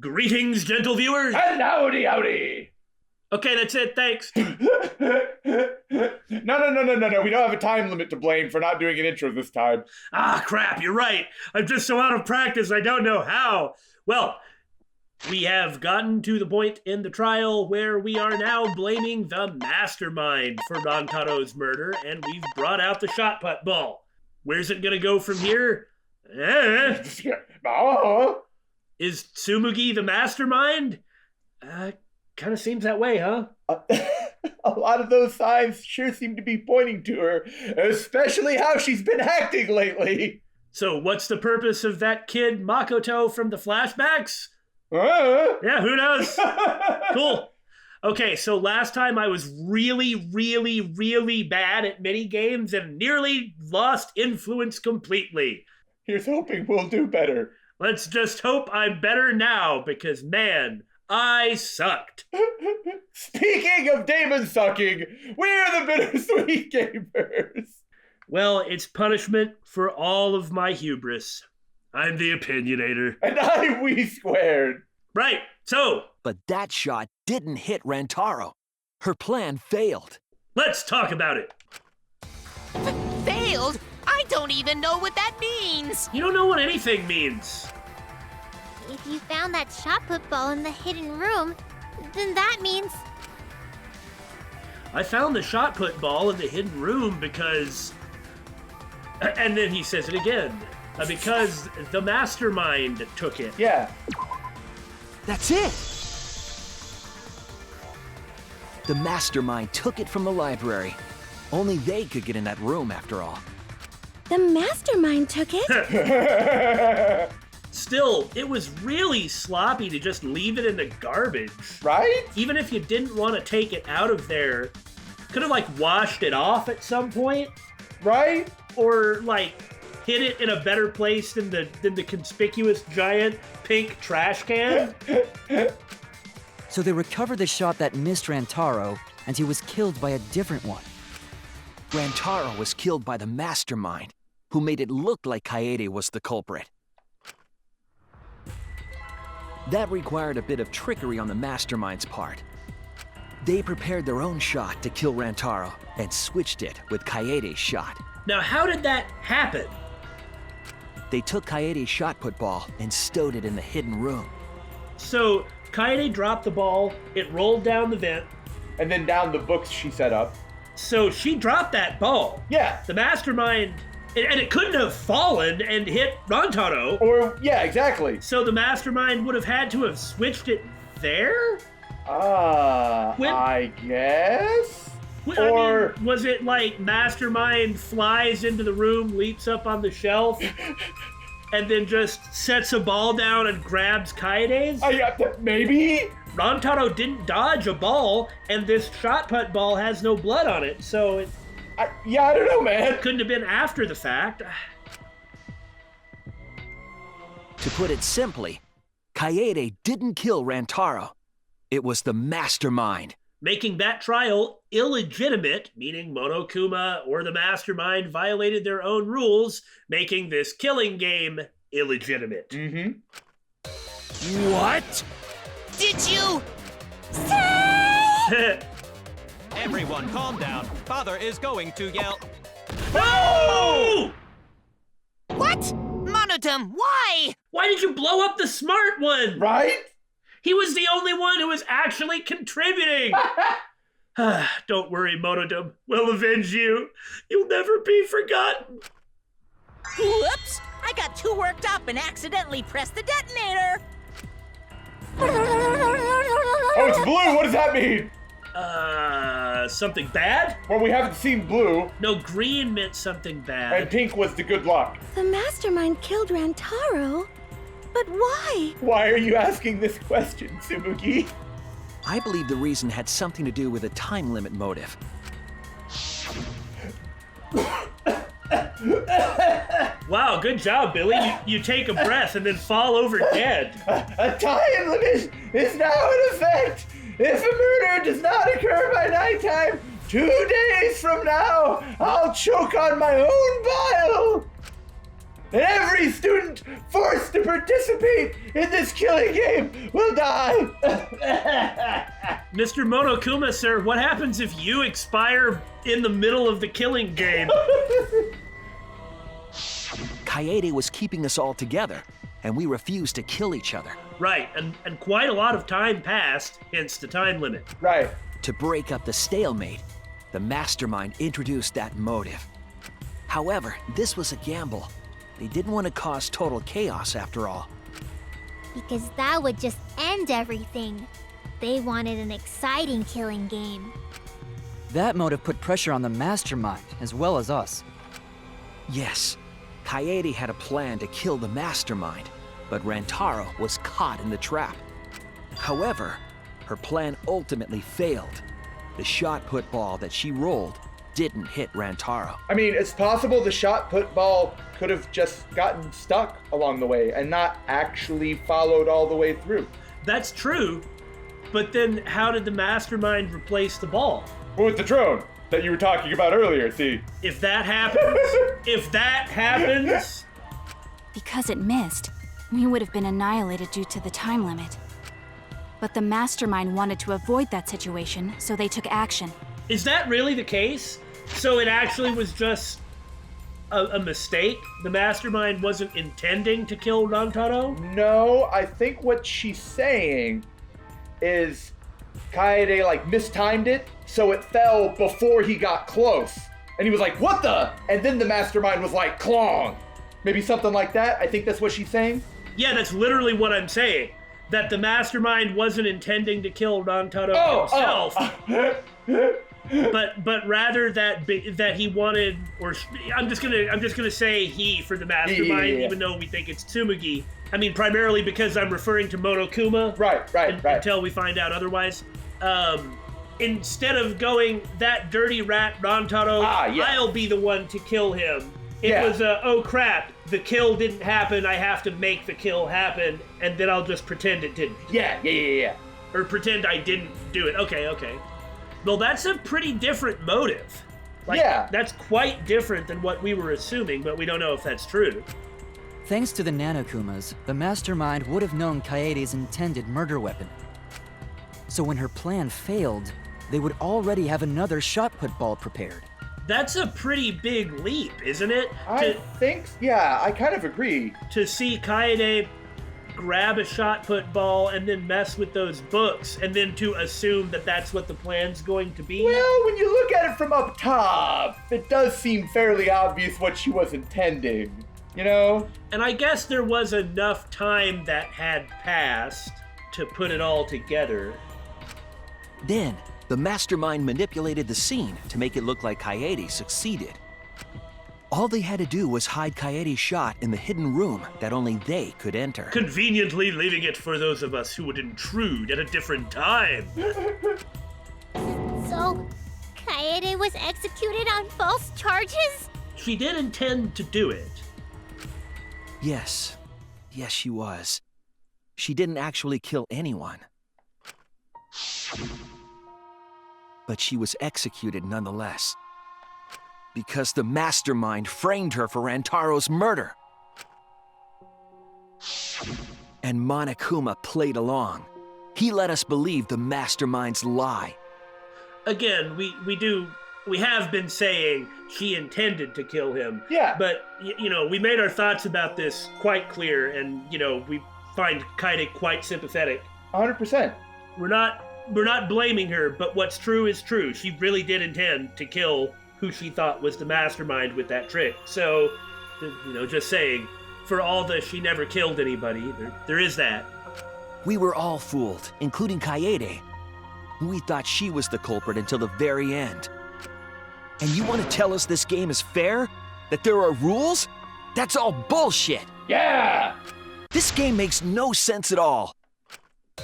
Greetings, gentle viewers. And howdy. Okay, that's it. Thanks. No. We don't have a time limit to blame for not doing an intro this time. Ah, crap, you're right. I'm just so out of practice, I don't know how. Well, we have gotten to the point in the trial where we are now blaming the Mastermind for Rantaro's murder, and we've brought out the shot put ball. Where's it gonna go from here? Is Tsumugi the Mastermind? Kind of seems that way, huh? A lot of those signs sure seem to be pointing to her, especially how she's been acting lately. So what's the purpose of that kid Makoto from the flashbacks? Yeah, who knows? Cool. Okay, so last time I was really bad at mini games and nearly lost influence completely. Here's hoping we'll do better. Let's just hope I'm better now, because man, I sucked. Speaking of demon sucking, we're the Bittersweet Gamers. Well, it's punishment for all of my hubris. I'm the opinionator. And I'm We Squared. Right, so... But that shot didn't hit Rantaro. Her plan failed. Let's talk about it. Failed? I don't even know what that means. You don't know what anything means. If you found that shot put ball in the hidden room, then that means... I found the shot put ball in the hidden room because... And then he says it again. Because the Mastermind took it. Yeah. That's it! The Mastermind took it from the library. Only they could get in that room after all. The Mastermind took it? Still, it was really sloppy to just leave it in the garbage. Right? Even if you didn't want to take it out of there, could have, like, washed it off at some point. Right? Or, like, hid it in a better place than the conspicuous giant pink trash can. So they recovered the shot that missed Rantaro, and he was killed by a different one. Rantaro was killed by the Mastermind, who made it look like Kaede was the culprit. That required a bit of trickery on the Mastermind's part. They prepared their own shot to kill Rantaro and switched it with Kaede's shot. Now, how did that happen? They took Kaede's shot put ball and stowed it in the hidden room. So, Kaede dropped the ball, it rolled down the vent. And then down the books she set up. So she dropped that ball. Yeah. The Mastermind, and it couldn't have fallen and hit Rantaro. Or, yeah, exactly. So the Mastermind would have had to have switched it there? I guess? I mean, was it like Mastermind flies into the room, leaps up on the shelf, and then just sets a ball down and grabs Kaede's? Maybe? Rantaro didn't dodge a ball, and this shot put ball has no blood on it, so it... I don't know, man. Couldn't have been after the fact. To put it simply, Kaede didn't kill Rantaro. It was the Mastermind. Making that trial illegitimate, meaning Monokuma or the Mastermind violated their own rules, making this killing game illegitimate. Mm-hmm. What? Did you Say? Everyone, calm down. Father is going to yell. No! What? Monodum, why? Why did you blow up the smart one? Right? He was the only one who was actually contributing. Don't worry, Monodum. We'll avenge you. You'll never be forgotten. Whoops! I got too worked up and accidentally pressed the detonator. Oh, it's blue. What does that mean? Something bad? Well, we haven't seen blue. No, green meant something bad. And pink was the good luck. The Mastermind killed Rantaro? But why? Why are you asking this question, Tsumugi? I believe the reason had something to do with a time limit motive. Wow, good job, Billy. You take a breath and then fall over dead. A time limit is now in effect. If a murder does not occur by nighttime, 2 days from now, I'll choke on my own bile. and every student forced to participate in this killing game will die. Mr. Monokuma, sir, what happens if you expire in the middle of the killing game? Kaede was keeping us all together, and we refused to kill each other. Right, and quite a lot of time passed, hence the time limit. Right. To break up the stalemate, the Mastermind introduced that motive. However, this was a gamble. They didn't want to cause total chaos after all. Because that would just end everything. They wanted an exciting killing game. That motive put pressure on the Mastermind, as well as us. Yes, Kaede had a plan to kill the Mastermind, but Rantaro was caught in the trap. However, her plan ultimately failed. The shot put ball that she rolled didn't hit Rantaro. I mean, it's possible the shot put ball could have just gotten stuck along the way and not actually followed all the way through. That's true, but then how did the Mastermind replace the ball? Well, with the drone that you were talking about earlier, see? If that happens, Because it missed, we would have been annihilated due to the time limit. But the Mastermind wanted to avoid that situation, so they took action. is that really the case? So it actually was just a mistake? The Mastermind wasn't intending to kill Rantaro? No, I think what she's saying is Kaede like mistimed it, so it fell before he got close. And he was like, what the? And then the Mastermind was like, clong. Maybe something like that. I think that's what she's saying. Yeah, that's literally what I'm saying. That the Mastermind wasn't intending to kill Rantaro himself, but rather that he wanted, or I'm just gonna say he for the Mastermind, Yeah. even though we think it's Tsumugi. I mean, primarily because I'm referring to Monokuma. Right. Until we find out otherwise. Instead of going, that dirty rat Rantaro, I'll be the one to kill him. It was oh crap, the kill didn't happen, I have to make the kill happen, and then I'll just pretend it didn't. Yeah. Or pretend I didn't do it. Okay. Well, that's a pretty different motive. That's quite different than what we were assuming, but we don't know if that's true. Thanks to the Nanokumas, the Mastermind would have known Kaede's intended murder weapon. So when her plan failed, they would already have another shot put ball prepared. That's a pretty big leap, isn't it? I think, yeah, I kind of agree. To see Kaede grab a shot put ball and then mess with those books, and then to assume that that's what the plan's going to be. Well, when you look at it from up top, it does seem fairly obvious what she was intending, you know? And I guess there was enough time that had passed to put it all together. Then, the Mastermind manipulated the scene to make it look like Kaede succeeded. All they had to do was hide Kaede's shot in the hidden room that only they could enter. Conveniently leaving it for those of us who would intrude at a different time. So, Kaede was executed on false charges? She did intend to do it. Yes, she was. She didn't actually kill anyone. But she was executed nonetheless. Because the Mastermind framed her for Rantaro's murder. And Monokuma played along. He let us believe the Mastermind's lie. Again, we have been saying she intended to kill him. Yeah. But, we made our thoughts about this quite clear, and, we find Kaede quite sympathetic. 100%. We're not blaming her, but what's true is true. She really did intend to kill who she thought was the Mastermind with that trick. So, just saying, for all the she never killed anybody, there is that. We were all fooled, including Kaede. We thought she was the culprit until the very end. And you want to tell us this game is fair? That there are rules? That's all bullshit! Yeah! This game makes no sense at all.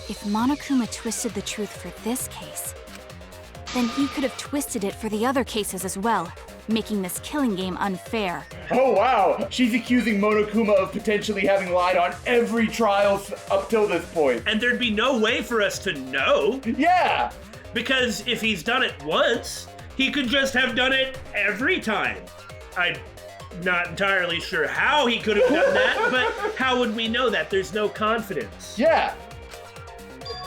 If Monokuma twisted the truth for this case, then he could have twisted it for the other cases as well, making this killing game unfair. Oh wow, she's accusing Monokuma of potentially having lied on every trial up till this point. And there'd be no way for us to know. Yeah! Because if he's done it once, he could just have done it every time. not entirely sure how he could have done that, but how would we know that? There's no confidence. Yeah.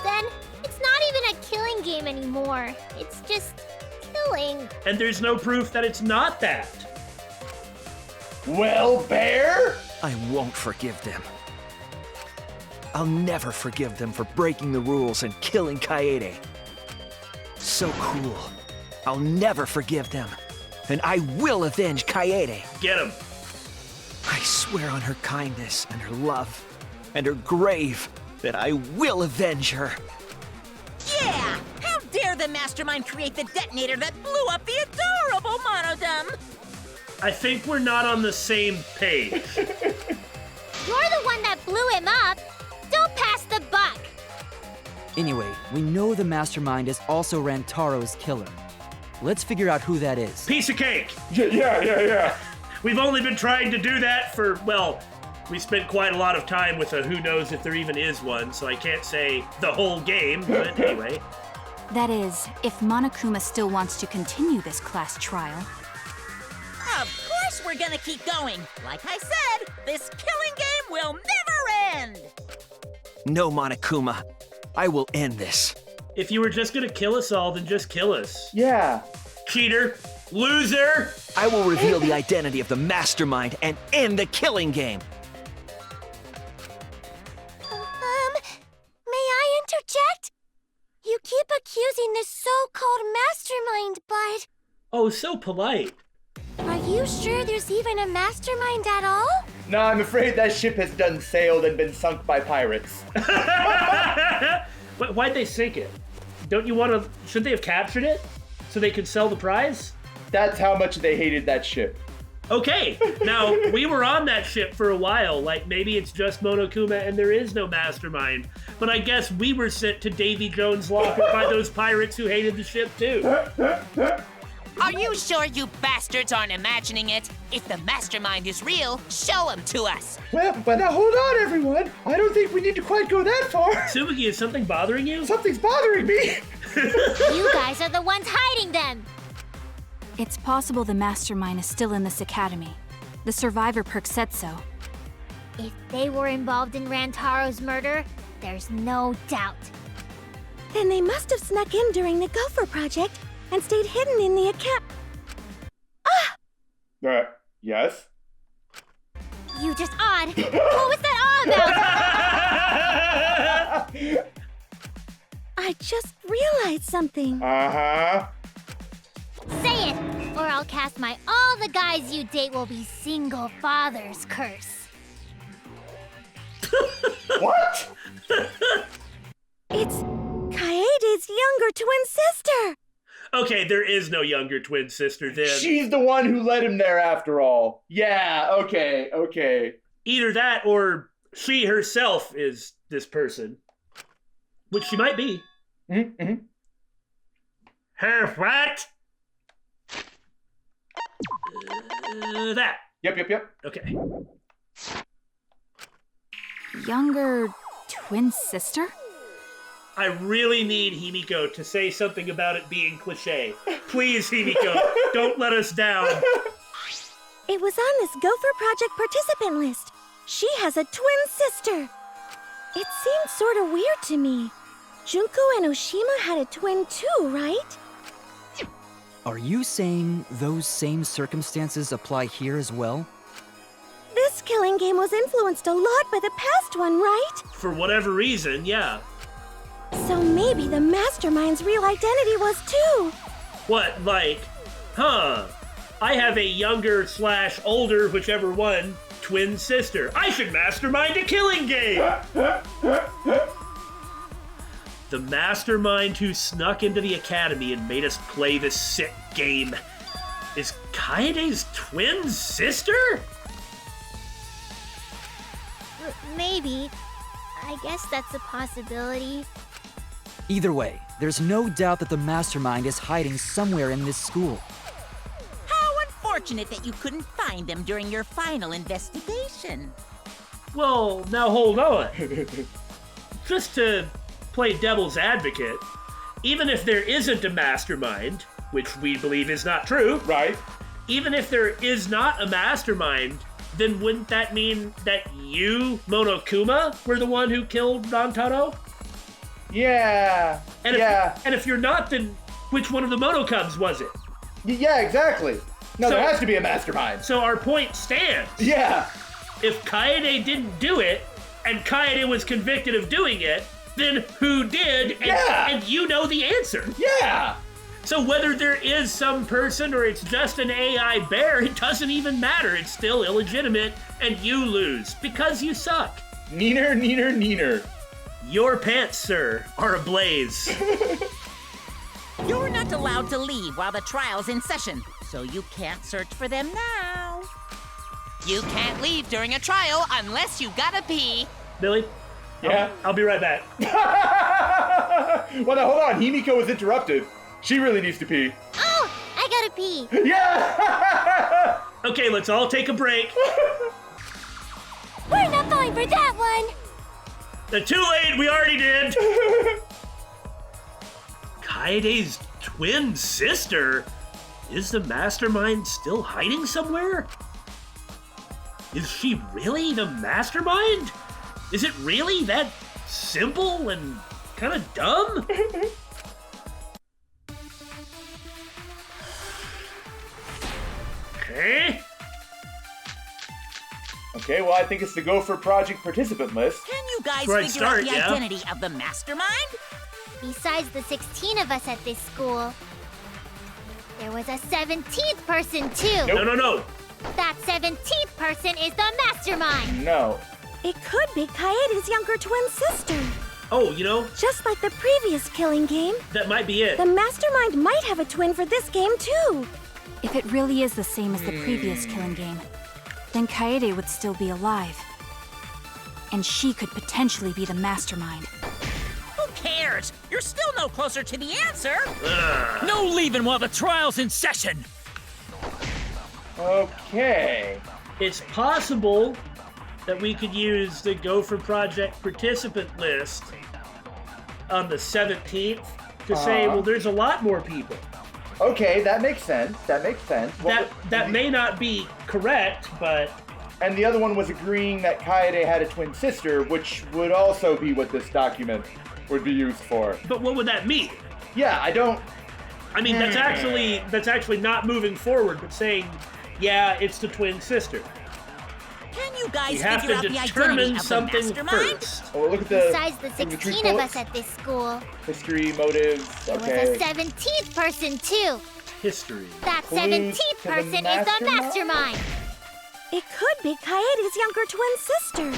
Then it's not even a killing game anymore. It's just killing. And there's no proof that it's not that. Well, Bear? I won't forgive them. I'll never forgive them for breaking the rules and killing Kaede. So cruel. I'll never forgive them. And I will avenge Kaede. Get him. I swear on her kindness and her love and her grave that I will avenge her. Yeah! How dare the Mastermind create the detonator that blew up the adorable Monodum? I think we're not on the same page. You're the one that blew him up. Don't pass the buck. Anyway, we know the Mastermind is also Rantaro's killer. Let's figure out who that is. Piece of cake. Yeah. We've only been trying to do that for, well, we spent quite a lot of time with a who knows if there even is one, so I can't say the whole game, but anyway. That is, if Monokuma still wants to continue this class trial. Of course we're gonna keep going. Like I said, this killing game will never end. No, Monokuma. I will end this. If you were just gonna kill us all, then just kill us. Yeah. Cheater. Loser. I will reveal the identity of the Mastermind and end the killing game. May I interject? You keep accusing this so-called Mastermind, but Oh, so polite. are you sure there's even a Mastermind at all? No, I'm afraid that ship has done sailed and been sunk by pirates. Why'd they sink it? Don't you want to... Should they have captured it? So they could sell the prize? That's how much they hated that ship. Okay, now, we were on that ship for a while. Like, maybe it's just Monokuma and there is no Mastermind. But I guess we were sent to Davy Jones' locker by those pirates who hated the ship, too. Are you sure you bastards aren't imagining it? If the Mastermind is real, show him to us. Well, but now hold on, everyone. I don't think we need to quite go that far. Tsumugi, is something bothering you? Something's bothering me. You guys are the ones hiding them. It's possible the Mastermind is still in this academy. The survivor perk said so. If they were involved in Rantaro's murder, there's no doubt. Then they must have snuck in during the Gopher Project and stayed hidden in the Yes? You just odd. What was that all about? I just realized something. Uh-huh. Say it, or I'll cast my all the guys you date will be single fathers curse. What? It's Kaede's younger twin sister. Okay, there is no younger twin sister then. She's the one who led him there after all. Yeah, okay. Either that or she herself is this person. Which she might be. Mm-hmm. Her what? That. Yep. Okay. Younger twin sister? I really need Himiko to say something about it being cliche. Please, Himiko, don't let us down. It was on this Gopher Project participant list. She has a twin sister. It seemed sort of weird to me. Junko and Oshima had a twin too, right? Are you saying those same circumstances apply here as well? This killing game was influenced a lot by the past one, right? For whatever reason, yeah. So maybe the Mastermind's real identity was too. What, like, I have a younger / older, whichever one, twin sister. I should mastermind a killing game! The Mastermind who snuck into the academy and made us play this sick game is Kaede's twin sister? Maybe. I guess that's a possibility. Either way, there's no doubt that the Mastermind is hiding somewhere in this school. How unfortunate that you couldn't find them during your final investigation. Well, now hold on. Just to play devil's advocate, even if there isn't a Mastermind, which we believe is not true, Right. even if there is not a mastermind, then wouldn't that mean that you, Monokuma, were the one who killed Rantaro? Yeah. And if you're not, then which one of the Monokubs was it? Yeah, exactly. No, So- there has to be a mastermind. So our point stands. Yeah. If Kaede didn't do it, and Kaede was convicted of doing it, then who did? And, and you know the answer. Yeah. So whether there is some person or it's just an AI bear, it doesn't even matter. It's still illegitimate, and you lose because you suck. Neener, neener, neener. Your pants, sir, are ablaze. You're not allowed to leave while the trial's in session, so you can't search for them now. You can't leave during a trial unless you gotta pee. Billy? Yeah? I'll be right back. Well, now, hold on. Himiko was interrupted. She really needs to pee. Oh, I gotta pee. Yeah! Okay, let's all take a break. We're not falling for that one. Too late, we already did. Kaede's twin sister? Is the mastermind still hiding somewhere? Is she really the mastermind? Is it really that simple and kind of dumb? Okay. Okay, well, I think it's the Gopher Project participant list. Can you guys Where I'd figure out start, the yeah. identity of the mastermind? Besides the 16 of us at this school, there was a 17th person too. No. That 17th person is the mastermind. No. It could be Kaede's younger twin sister. Oh, you know, Just like the previous killing game, that might be it. the mastermind might have a twin for this game too. If it really is the same as the previous killing game, then Kaede would still be alive. And she could potentially be the mastermind. Who cares? You're still no closer to the answer. No leaving while the trial's in session! Okay. It's possible that we could use the Gopher Project participant list on the 17th to say, well, there's a lot more people. Okay, that makes sense. That makes sense. That may not be correct, but... And the other one was agreeing that Kaede had a twin sister, which would also be what this document would be used for. But what would that mean? Yeah, I don't... I mean, that's actually not moving forward, but saying, yeah, it's the twin sister. Can you guys We have figure to out the identity determine of the something mastermind? first. Oh, look at the... Besides the look at 16 truth of bullets. us at this school, History, motives, there was okay. a 17th person too. History. That Clues 17th to the person is the mastermind? mastermind. It could be Kaede's younger twin sister.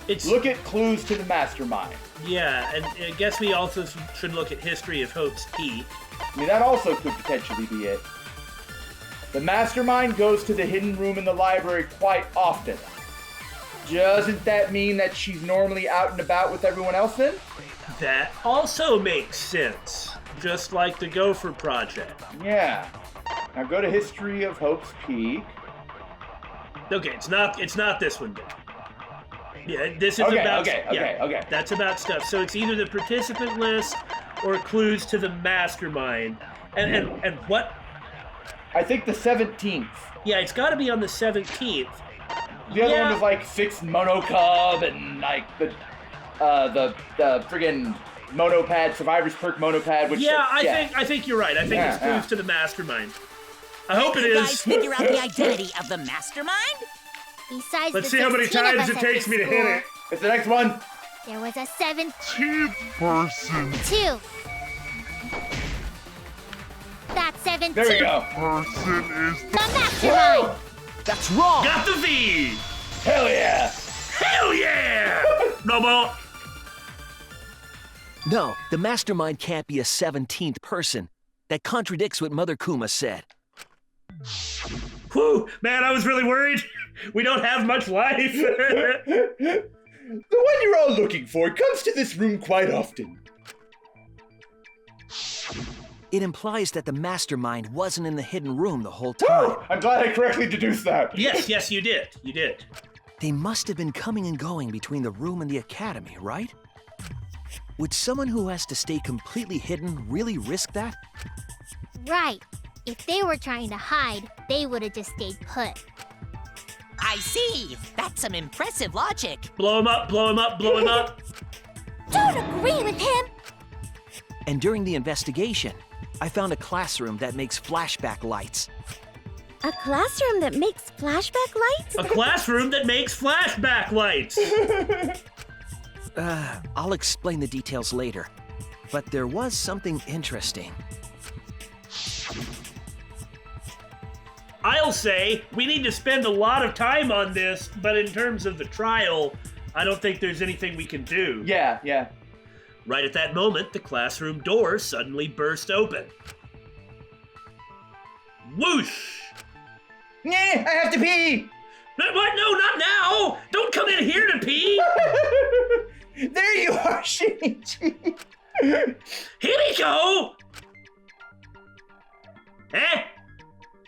It's Look at clues to the mastermind. Yeah, and I guess we also should look at History of Hope's Peak. I mean, that also could potentially be it. The mastermind goes to the hidden room in the library quite often. Doesn't that mean that she's normally out and about with everyone else then? That also makes sense, just like the Gopher Project. Yeah. Now go to History of Hope's Peak. Okay, it's not this one then. Yeah, this is Okay, about okay. That's about stuff. So it's either the participant list or clues to the mastermind. And what? I think the 17th. Yeah, it's got to be on the 17th. The other one was like 6 Monokub and like the friggin' Monopad, Survivor's Perk Monopad, which I think you're right. I think it's clues to the mastermind. I hope it Can you guys is. figure out the identity of the mastermind? Besides Let's the see how many 16 of times us it at takes this me to hit school, it. It's the next one. There was a 17th person too. That 17th There we go. the mastermind. That's wrong! Got the V! Hell yeah! Hell yeah! Noble! No, the mastermind can't be a 17th person. That contradicts what Mother Kuma said. Whew, man, I was really worried. We don't have much life. The one you're all looking for comes to this room quite often. It implies that the mastermind wasn't in the hidden room the whole time. Woo! I'm glad I correctly deduced that. Yes, you did. You did. They must have been coming and going between the room and the academy, right? Would someone who has to stay completely hidden really risk that? Right. If they were trying to hide, they would have just stayed put. I see. That's some impressive logic. Blow him up, blow him up, blow him up. Don't agree with him! And during the investigation, I found a classroom that makes flashback lights. A classroom that makes flashback lights? A classroom that makes flashback lights. I'll explain the details later. But there was something interesting. I'll say we need to spend a lot of time on this, but in terms of the trial, I don't think there's anything we can do. Yeah. Right at that moment, the classroom door suddenly burst open. Whoosh! Nah, I have to pee! What? No, not now! Don't come in here to pee! There you are, Shinichi! Himiko! Eh?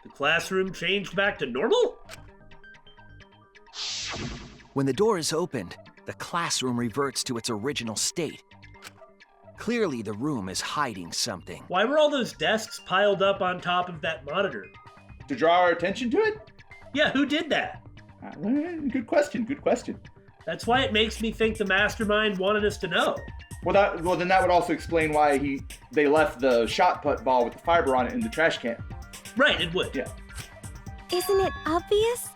The classroom changed back to normal? When the door is opened, the classroom reverts to its original state. Clearly, the room is hiding something. Why were all those desks piled up on top of that monitor? To draw our attention to it? Yeah, who did that? Good question. That's why it makes me think the mastermind wanted us to know. Well, then that would also explain why they left the shot put ball with the fiber on it in the trash can. Right, it would. Yeah. Isn't it obvious?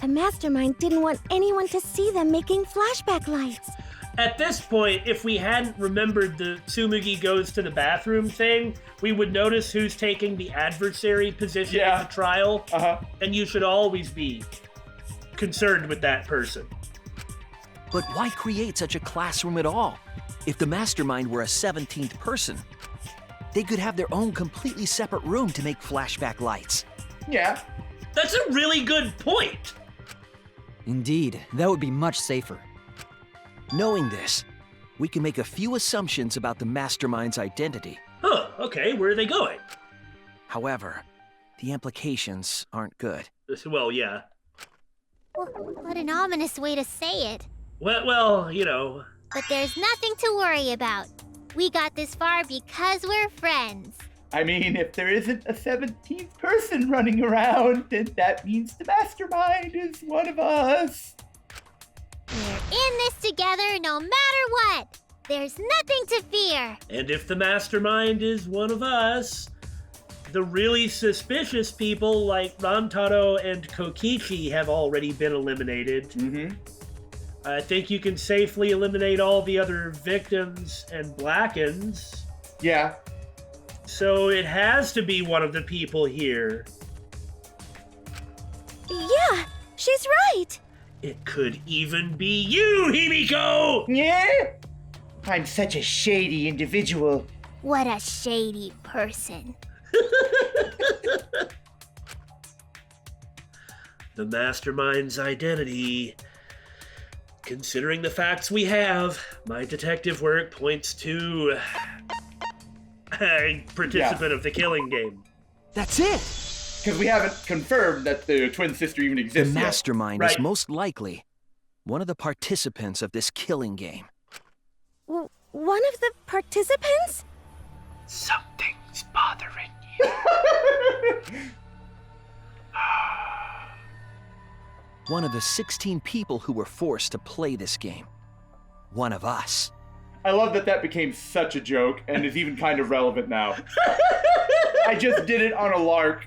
The mastermind didn't want anyone to see them making flashback lights. At this point, if we hadn't remembered the Tsumugi goes to the bathroom thing, we would notice who's taking the adversary position in the trial. And you should always be concerned with that person. But why create such a classroom at all? If the mastermind were a 17th person, they could have their own completely separate room to make flashback lights. Yeah. That's a really good point. Indeed, that would be much safer. Knowing this, we can make a few assumptions about the mastermind's identity. Huh, okay, where are they going? However, the implications aren't good. Well, yeah. What an ominous way to say it. Well, you know. But there's nothing to worry about. We got this far because we're friends. I mean, if there isn't a 17th person running around, then that means the mastermind is one of us. We're in this together no matter what. There's nothing to fear. And if the mastermind is one of us, the really suspicious people like Rantaro and Kokichi have already been eliminated. Mm-hmm. I think you can safely eliminate all the other victims and Blackens. Yeah. So it has to be one of the people here. Yeah, she's right. It could even be you, Himiko! Yeah? I'm such a shady individual. What a shady person. The mastermind's identity. Considering the facts we have, my detective work points to a participant of the killing game. That's it! Because we haven't confirmed that the twin sister even The exists yet. mastermind Right. is most likely one of the participants of this killing game. One of the participants? Something's bothering you. One of the 16 people who were forced to play this game. One of us. I love that became such a joke and is even kind of relevant now. I just did it on a lark.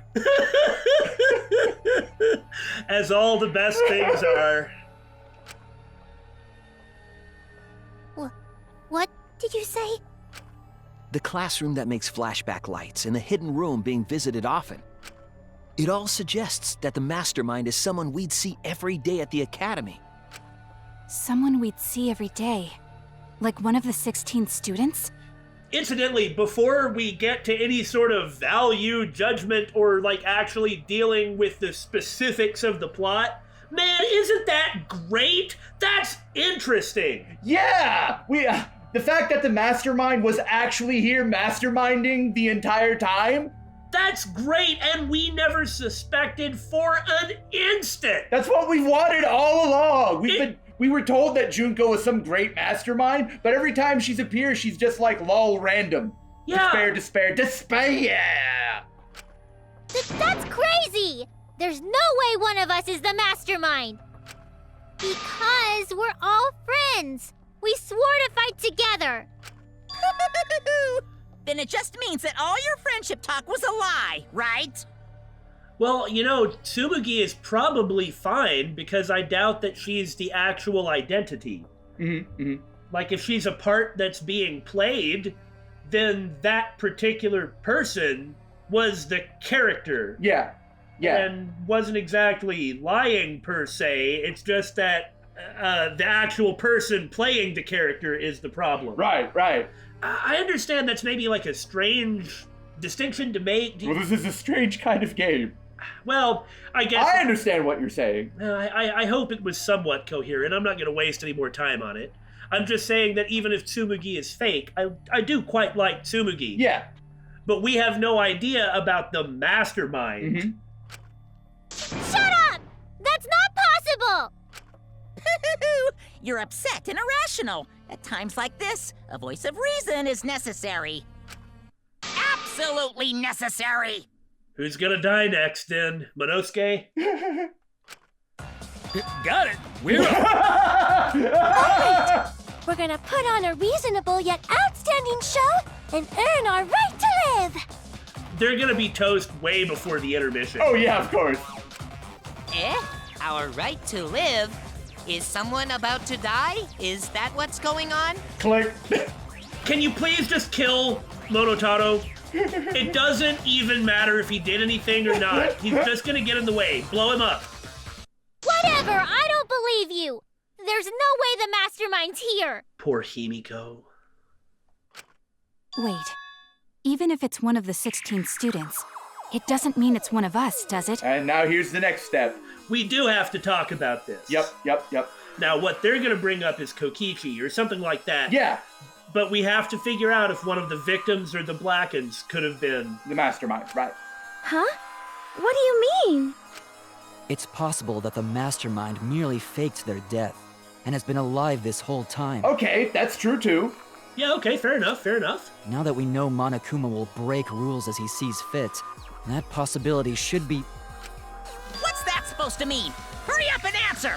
As all the best things are. What did you say? The classroom that makes flashback lights and the hidden room being visited often. It all suggests that the mastermind is someone we'd see every day at the academy. Someone we'd see every day. Like one of the 16 students? Incidentally, before we get to any sort of value judgment or like actually dealing with the specifics of the plot, man, isn't that great? That's interesting. Yeah! The fact that the mastermind was actually here masterminding the entire time? That's great, and we never suspected for an instant. That's what we wanted all along. We were told that Junko was some great mastermind, but every time she's appeared, she's just like lol random. Yeah. Despair. That's crazy! There's no way one of us is the mastermind! Because we're all friends! We swore to fight together! Then it just means that all your friendship talk was a lie, right? Well, you know, Tsumugi is probably fine because I doubt that she's the actual identity. Like, if she's a part that's being played, then that particular person was the character. Yeah. And wasn't exactly lying per se. It's just that the actual person playing the character is the problem. Right. I understand that's maybe like a strange distinction to make. Well, this is a strange kind of game. Well, I guess... I understand what you're saying. I hope it was somewhat coherent. I'm not going to waste any more time on it. I'm just saying that even if Tsumugi is fake, I do quite like Tsumugi. Yeah. But we have no idea about the mastermind. Shut up! That's not possible! You're upset and irrational. At times like this, a voice of reason is necessary. Absolutely necessary! Who's gonna die next, then? Monosuke? Got it. We're We're gonna put on a reasonable yet outstanding show and earn our right to live! They're gonna be toast way before the intermission. Oh, yeah, of course. Our right to live? Is someone about to die? Is that what's going on? Click. Can you please just kill Monotaro? It doesn't even matter if he did anything or not. He's just gonna get in the way. Blow him up. Whatever, I don't believe you! There's no way the mastermind's here! Poor Himiko. Wait. Even if it's one of the 16 students, it doesn't mean it's one of us, does it? And now here's the next step. We do have to talk about this. Yep. Now, what they're gonna bring up is Kokichi or something like that. Yeah. But we have to figure out if one of the victims or the Blackens could have been... The mastermind, right. Huh? What do you mean? It's possible that the mastermind merely faked their death and has been alive this whole time. Okay, that's true too. Yeah, okay, fair enough. Now that we know Monokuma will break rules as he sees fit, that possibility should be... What's that supposed to mean? Hurry up and answer!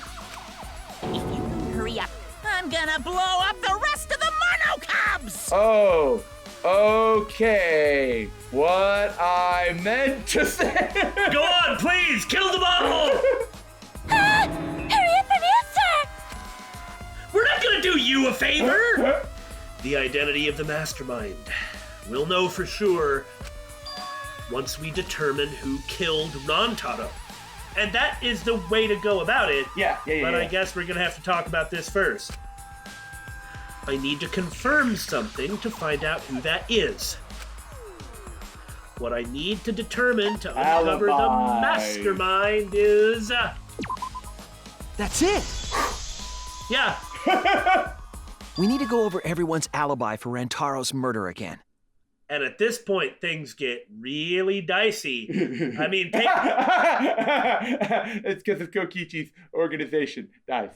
If you don't hurry up, I'm gonna blow up the rest of the Monokubs! Oh, okay. What I meant to say. Go on, please, kill them all! Hurry up and answer! We're not gonna do you a favor! The identity of the mastermind. We'll know for sure once we determine who killed Rantaro. And that is the way to go about it. Yeah. But I guess we're gonna have to talk about this first. I need to confirm something to find out who that is. What I need to determine to uncover the mastermind is... That's it! Yeah. We need to go over everyone's alibi for Rantaro's murder again. And at this point, things get really dicey. I mean, it's because of Kokichi's organization. Dice.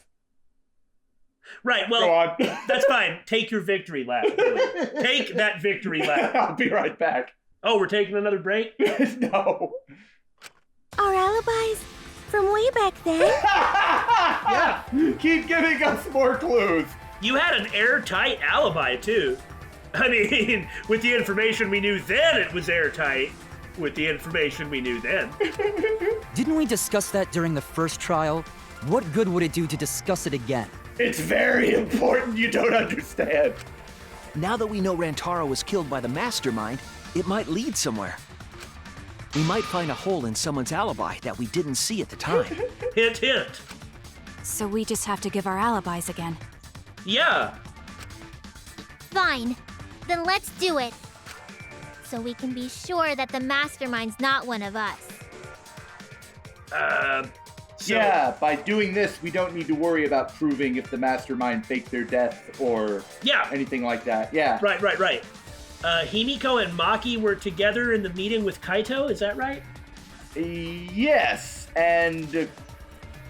Right, well, Go on. That's fine. Take your victory lap. Take that victory lap. I'll be right back. Oh, we're taking another break? No. Our alibis from way back then? Yeah. Keep giving us more clues. You had an airtight alibi, too. I mean, with the information we knew then, it was airtight. With the information we knew then. Didn't we discuss that during the first trial? What good would it do to discuss it again? It's very important you don't understand. Now that we know Rantaro was killed by the mastermind, it might lead somewhere. We might find a hole in someone's alibi that we didn't see at the time. Hint, hint. So we just have to give our alibis again. Yeah. Fine. Then let's do it. So we can be sure that the mastermind's not one of us. Yeah, by doing this, we don't need to worry about proving if the mastermind faked their death or anything like that. Yeah. Right. Himiko and Maki were together in the meeting with Kaito, is that right? Yes, and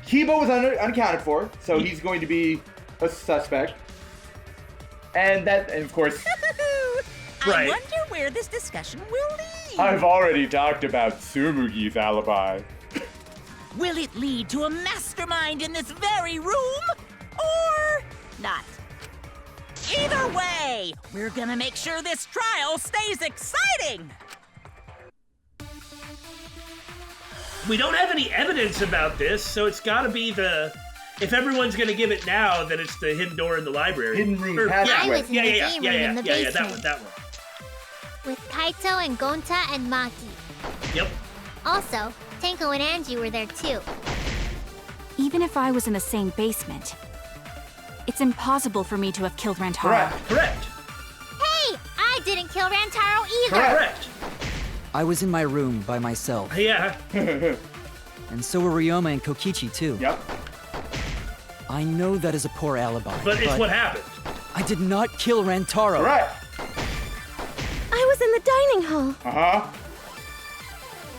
Kiba was unaccounted for, so he's going to be a suspect. And of course... I wonder where this discussion will lead. I've already talked about Tsumugi's alibi. Will it lead to a mastermind in this very room? Or not? Either way, we're gonna make sure this trial stays exciting! We don't have any evidence about this, so it's gotta be the... If everyone's gonna give it now, then it's the hidden door in the library. Hidden room Or- passageway. I was in the game room in the that basement. one, that one. With Kaito and Gonta and Maki. Yep. Also, Tenko and Angie were there too. Even if I was in the same basement, it's impossible for me to have killed Rantaro. Correct. Hey, I didn't kill Rantaro either. Correct. I was in my room by myself, Yeah. and so were Ryoma and Kokichi too. Yep. I know that is a poor alibi, But it's what happened. I did not kill Rantaro. Correct. I was in the dining hall. Uh-huh.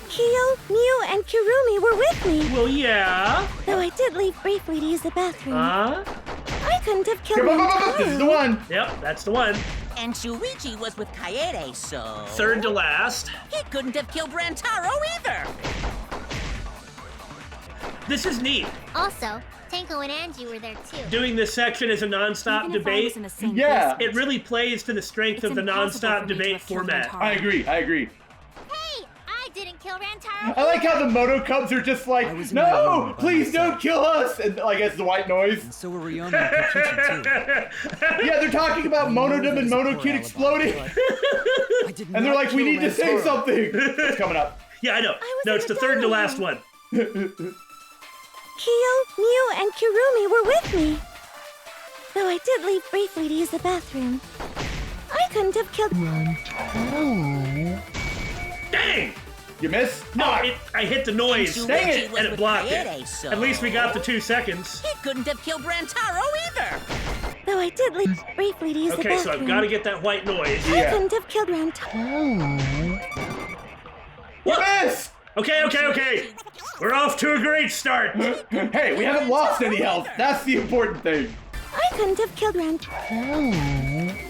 Kyo, Miu, and Kirumi were with me. Well, yeah. Though I did leave briefly to use the bathroom. Huh? I couldn't have killed Come on, this is the Rantaro. one. Yep, that's the one. And Shuichi was with Kaede, so... Third to last. He couldn't have killed Rantaro either! This is neat. Also, Tenko and Angie were there too. Doing this section as a non-stop Even if I debate, was in the same Yeah. basement, it really plays to the strength it's of the impossible non-stop for me to debate have killed format. Rantaro. I agree. Hey, I didn't kill Rantaro. I like how the Monokubs are just like, I was in my room no, by please myself. don't kill us. And like, it's the white noise. And so were Ryoma and Kokichi too. Yeah, they're talking about I know Monodum that and is a poor Monokid alibi, exploding. but I did And they're not like, we kill need to say Rantaro. something. It's coming up. Yeah, I know. was No, in it's the the third to dining last room. one. Kyo, Miu, and Kirumi were with me. Though I did leave briefly to use the bathroom. I couldn't have killed Dang! You miss? No, I hit the noise. Dang Shuichi it, was and it with blocked Kaede, it. so... At least we got the 2 seconds. He couldn't have killed Rantaro either! Though I did leave briefly to use the Okay, bathroom. so I've got to get that white noise. I Yeah. couldn't have killed Rantaro. You miss! Okay. We're off to a great start. Hey, we haven't lost any health. That's the important thing. I couldn't have killed Rantaro.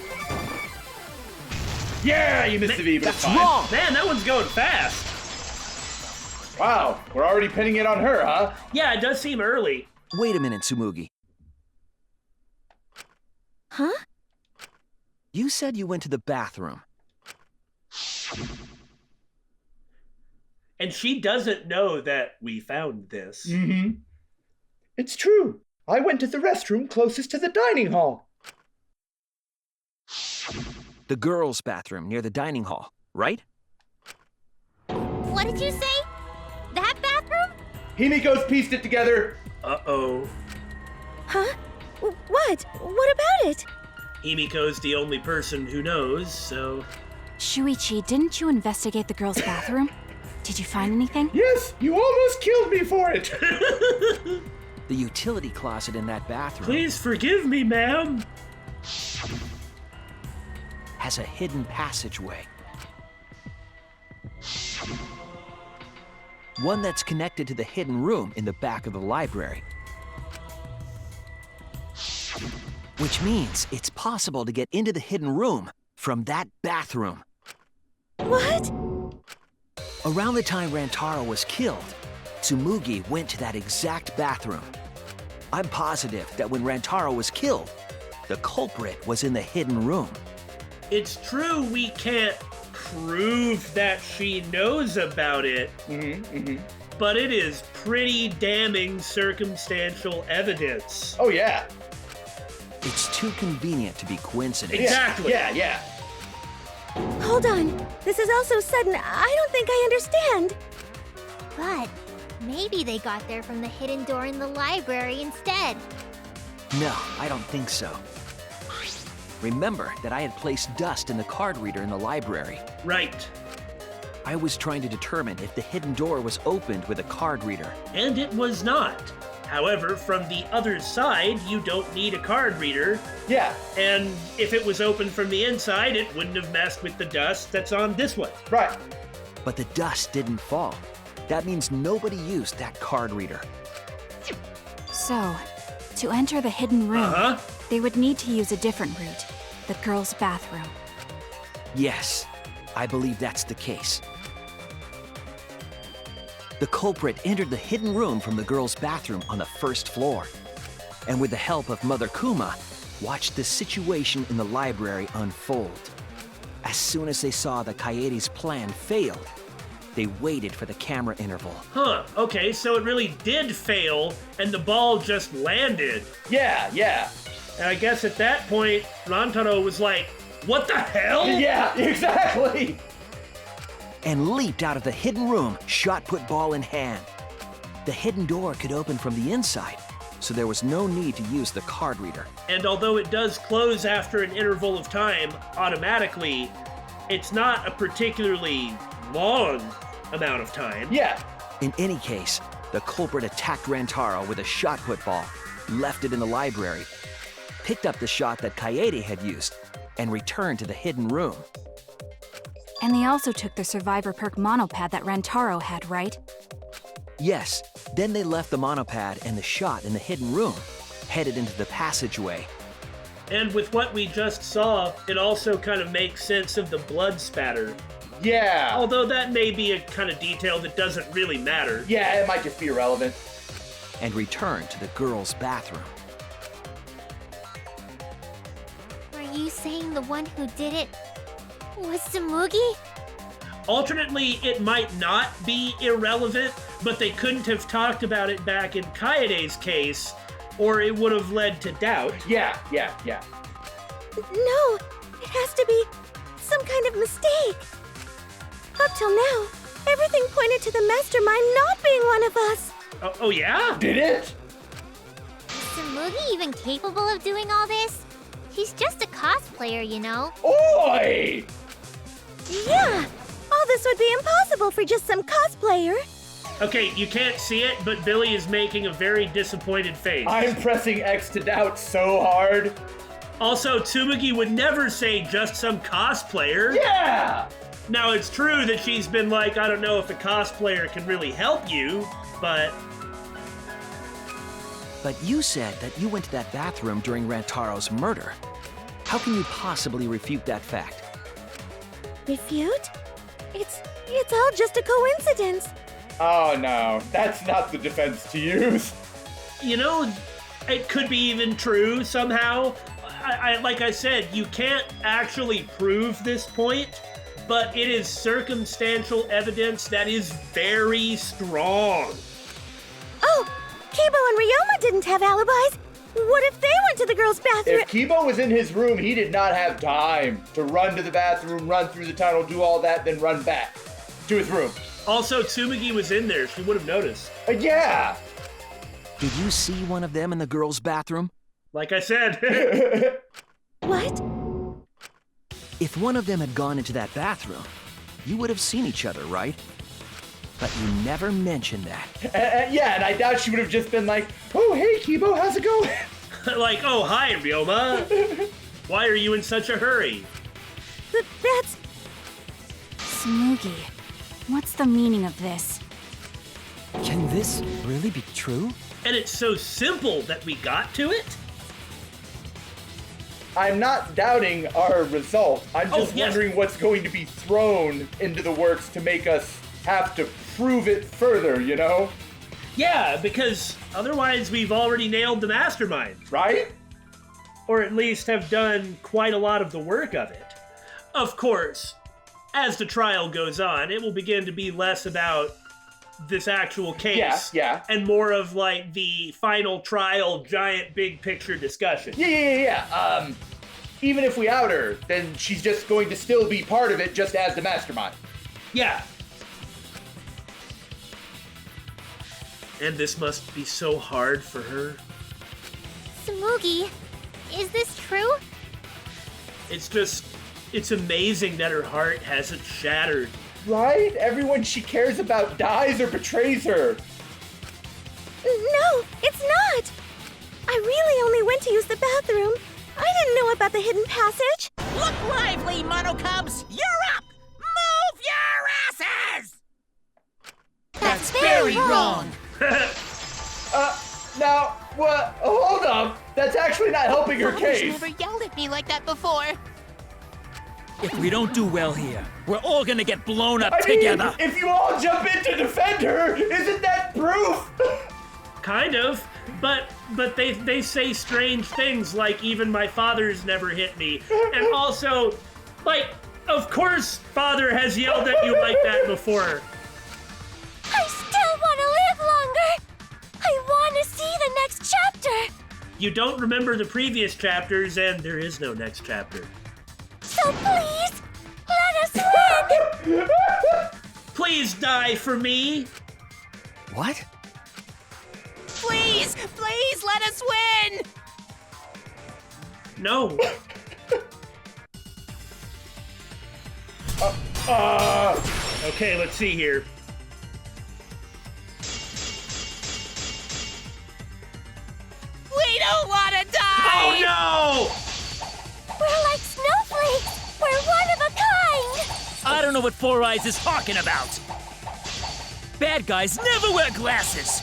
Yeah, you missed the V, but it's fine. Wrong! Man, that one's going fast. Wow, we're already pinning it on her, huh? Yeah, it does seem early. Wait a minute, Tsumugi. Huh? You said you went to the bathroom. And she doesn't know that we found this. Mm-hmm. It's true. I went to the restroom closest to the dining hall. The girls' bathroom near the dining hall, right? What did you say? That bathroom? Himiko's pieced it together. Uh-oh. Huh? What? What about it? Himiko's the only person who knows, so... Shuichi, didn't you investigate the girls' bathroom? Did you find anything? Yes, you almost killed me for it. The utility closet in that bathroom Please forgive me, ma'am. has a hidden passageway. One that's connected to the hidden room in the back of the library. Which means it's possible to get into the hidden room from that bathroom. What? Around the time Rantaro was killed, Tsumugi went to that exact bathroom. I'm positive that when Rantaro was killed, the culprit was in the hidden room. It's true we can't prove that she knows about it, but it is pretty damning circumstantial evidence. Oh, yeah. It's too convenient to be coincidence. Exactly. Yeah. Hold on. This is all so sudden, I don't think I understand. But maybe they got there from the hidden door in the library instead. No, I don't think so. Remember that I had placed dust in the card reader in the library. Right. I was trying to determine if the hidden door was opened with a card reader. And it was not. However, from the other side, you don't need a card reader. Yeah, And if it was open from the inside, it wouldn't have messed with the dust that's on this one. right. But the dust didn't fall. That means nobody used that card reader. So, to enter the hidden room, Uh-huh. they would need to use a different route, the girls' bathroom. Yes, I believe that's the case. The culprit entered the hidden room from the girls' bathroom on the first floor, and with the help of Mother Kuma, watched the situation in the library unfold. As soon as they saw that Kaede's plan failed, they waited for the camera interval. Huh, okay, so it really did fail, and the ball just landed. Yeah. And I guess at that point, Rantaro was like, what the hell? Yeah, exactly. And leaped out of the hidden room, shot put ball in hand. The hidden door could open from the inside, so there was no need to use the card reader. And although it does close after an interval of time automatically, it's not a particularly long amount of time. Yeah. In any case, the culprit attacked Rantaro with a shot put ball, left it in the library, picked up the shot that Kaede had used, and returned to the hidden room. And they also took the survivor perk monopad that Rantaro had, right? Yes, then they left the monopad and the shot in the hidden room, headed into the passageway. And with what we just saw, it also kind of makes sense of the blood spatter. Yeah. Although that may be a kind of detail that doesn't really matter. Yeah, it might just be irrelevant. And returned to the girls' bathroom. Are you saying the one who did it was Tsumugi? Alternately, it might not be irrelevant, but they couldn't have talked about it back in Kaede's case, or it would have led to doubt. Yeah. No, it has to be some kind of mistake. Up till now, everything pointed to the Mastermind not being one of us. Oh yeah? Did it? Is Tsumugi even capable of doing all this? He's just a cosplayer, you know. Oi! Yeah, all this would be impossible for just some cosplayer. Okay, you can't see it, but Billy is making a very disappointed face. I'm pressing X to doubt so hard. Also, Tsumugi would never say just some cosplayer. Yeah! Now, it's true that she's been like, I don't know if a cosplayer can really help you, but... But you said that you went to that bathroom during Rantaro's murder. How can you possibly refute that fact? Refute? It's all just a coincidence. Oh no, that's not the defense to use. You know, it could be even true somehow. Like I said, you can't actually prove this point, but it is circumstantial evidence that is very strong. Oh, Kibo and Ryoma didn't have alibis. What if they went to the girls' bathroom? If Kibo was in his room, he did not have time to run to the bathroom, run through the tunnel, do all that, then run back to his room. Also, Tsumugi was in there. She would have noticed. Yeah. Did you see one of them in the girls' bathroom? Like I said. What? If one of them had gone into that bathroom, you would have seen each other, right? But you never mentioned that. Yeah, and I doubt she would have just been like, oh, hey, Kibo, how's it going? Like, oh, hi, Ryoma. Why are you in such a hurry? That's... Tsumugi, what's the meaning of this? Can this really be true? And it's so simple that we got to it? I'm not doubting our result. I'm just yes. wondering what's going to be thrown into the works to make us have to prove it further, you know? Yeah, because otherwise we've already nailed the mastermind. Right? Or at least have done quite a lot of the work of it. Of course, as the trial goes on, it will begin to be less about this actual case. Yeah. And more of like the final trial, giant big picture discussion. Yeah. Even if we out her, then she's just going to still be part of it just as the mastermind. Yeah. And this must be so hard for her. Tsumugi, is this true? It's amazing that her heart hasn't shattered. Right? Everyone she cares about dies or betrays her. No, it's not. I really only went to use the bathroom. I didn't know about the hidden passage. Look lively, Monokubs! You're up! Move your asses! That's very wrong. Now, what? Hold up. That's actually not helping her Father's case. never yelled at me like that before. If we don't do well here, we're all gonna get blown up I together. mean, if you all jump in to defend her, isn't that proof? Kind of, but they say strange things like even my father's never hit me, and also, like, of course, father has yelled at you like that before. I still want to live longer! I want to see the next chapter! You don't remember the previous chapters, and there is no next chapter. So please, let us win! Please die for me. What? Please, please let us win! No. Okay, let's see here. We don't want to die! Oh no! We're like snowflakes! We're one of a kind! I don't know what Four Eyes is talking about. Bad guys never wear glasses.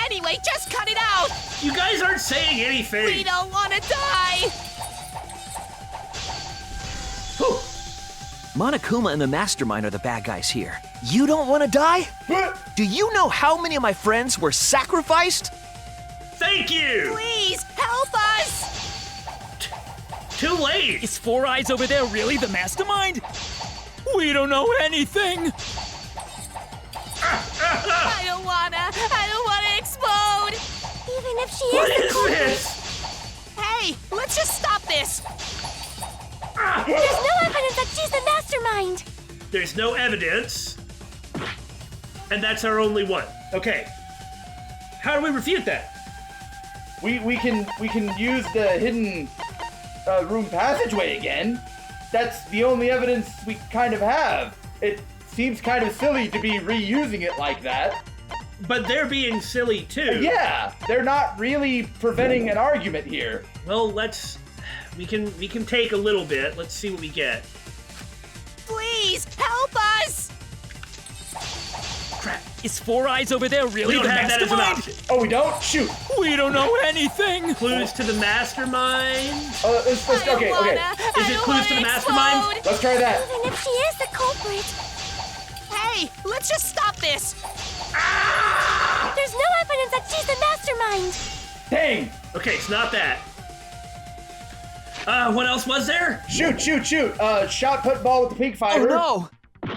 Anyway, just cut it out! You guys aren't saying anything. We don't want to die! Whew. Monokuma and the Mastermind are the bad guys here. You don't want to die? Do you know how many of my friends were sacrificed? Thank you. Please, help us! Too late. Is Four Eyes over there really the Mastermind? We don't know anything. I don't wanna explode! Even if she What is the is culprit, this? Hey, let's just stop this! there's no evidence that she's the mastermind! There's no evidence. And that's our only one. Okay. How do we refute that? We can use the hidden room passageway again. That's the only evidence we kind of have. It seems kind of silly to be reusing it like that. But they're being silly too. Yeah, they're not really preventing an argument here. Well, we can take a little bit. Let's see what we get. Please, help us! Crap. Is Four Eyes over there We really don't the have that as an Mastermind? option. Oh, we don't? Shoot. We don't know anything. Clues to the mastermind. Let's I don't okay. wanna, Is it clues to the mastermind? Let's try that. Even if she is the culprit, Hey, let's just stop this! there's no evidence that she's the mastermind! Dang. Okay, it's not that. What else was there? Shoot. Shot put ball with the pink fiber. Oh no!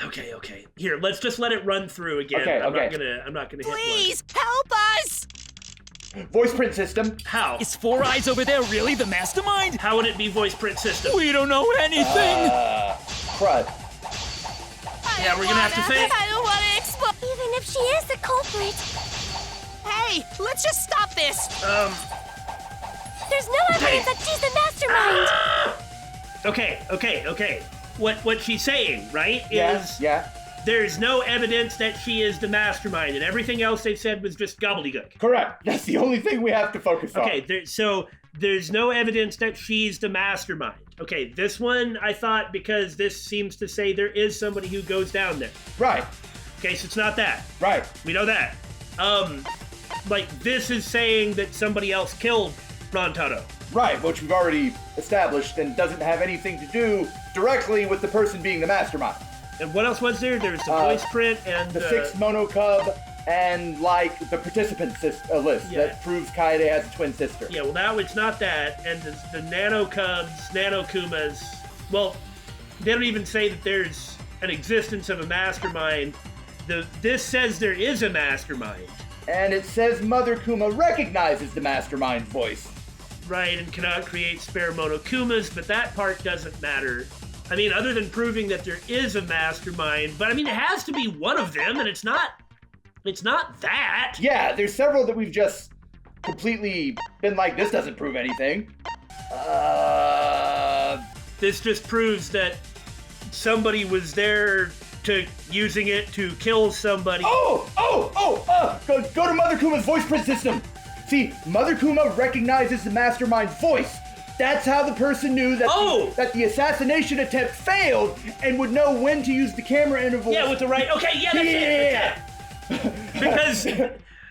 Okay. Here, let's just let it run through again. Okay, I'm okay. not gonna hit Please, help us! Voice print system. one. How? Is Four Eyes over there really the Mastermind? How would it be voice print system? We don't know anything. Crud. Yeah, we're gonna have to think. I don't wanna explode! Even if she is the culprit, Hey, let's just stop this! there's no evidence that she's the mastermind! Okay. What she's saying, right, is Yeah. there's no evidence that she is the mastermind, and everything else they've said was just gobbledygook. Correct. That's the only thing we have to focus on. Okay, so there's no evidence that she's the mastermind. Okay, this one I thought because this seems to say there is somebody who goes down there. Right. Okay, so it's not that. Right. We know that. Like this is saying that somebody else killed Rantaro. Right, which we've already established and doesn't have anything to do directly with the person being the mastermind. And what else was there? There's the voice print and The 6 Monokub and like the participant list that proves Kaede has a twin sister. Yeah, well now it's not that, and the Monokubs, Nanokumas, well, they don't even say that there's an existence of a mastermind. This says there is a mastermind. And it says Mother Kuma recognizes the mastermind's voice. Right, and cannot create spare Monokumas, but that part doesn't matter. I mean, other than proving that there is a mastermind, but I mean, it has to be one of them, and it's not that. Yeah, there's several that we've just completely been like, this doesn't prove anything. This just proves that somebody was there to using it to kill somebody. Go to Mother Kuma's voice print system. See, Mother Kuma recognizes the mastermind's voice. That's how the person knew that, that the assassination attempt failed and would know when to use the camera interval. Yeah, with the right. Okay, yeah, that's it. Because,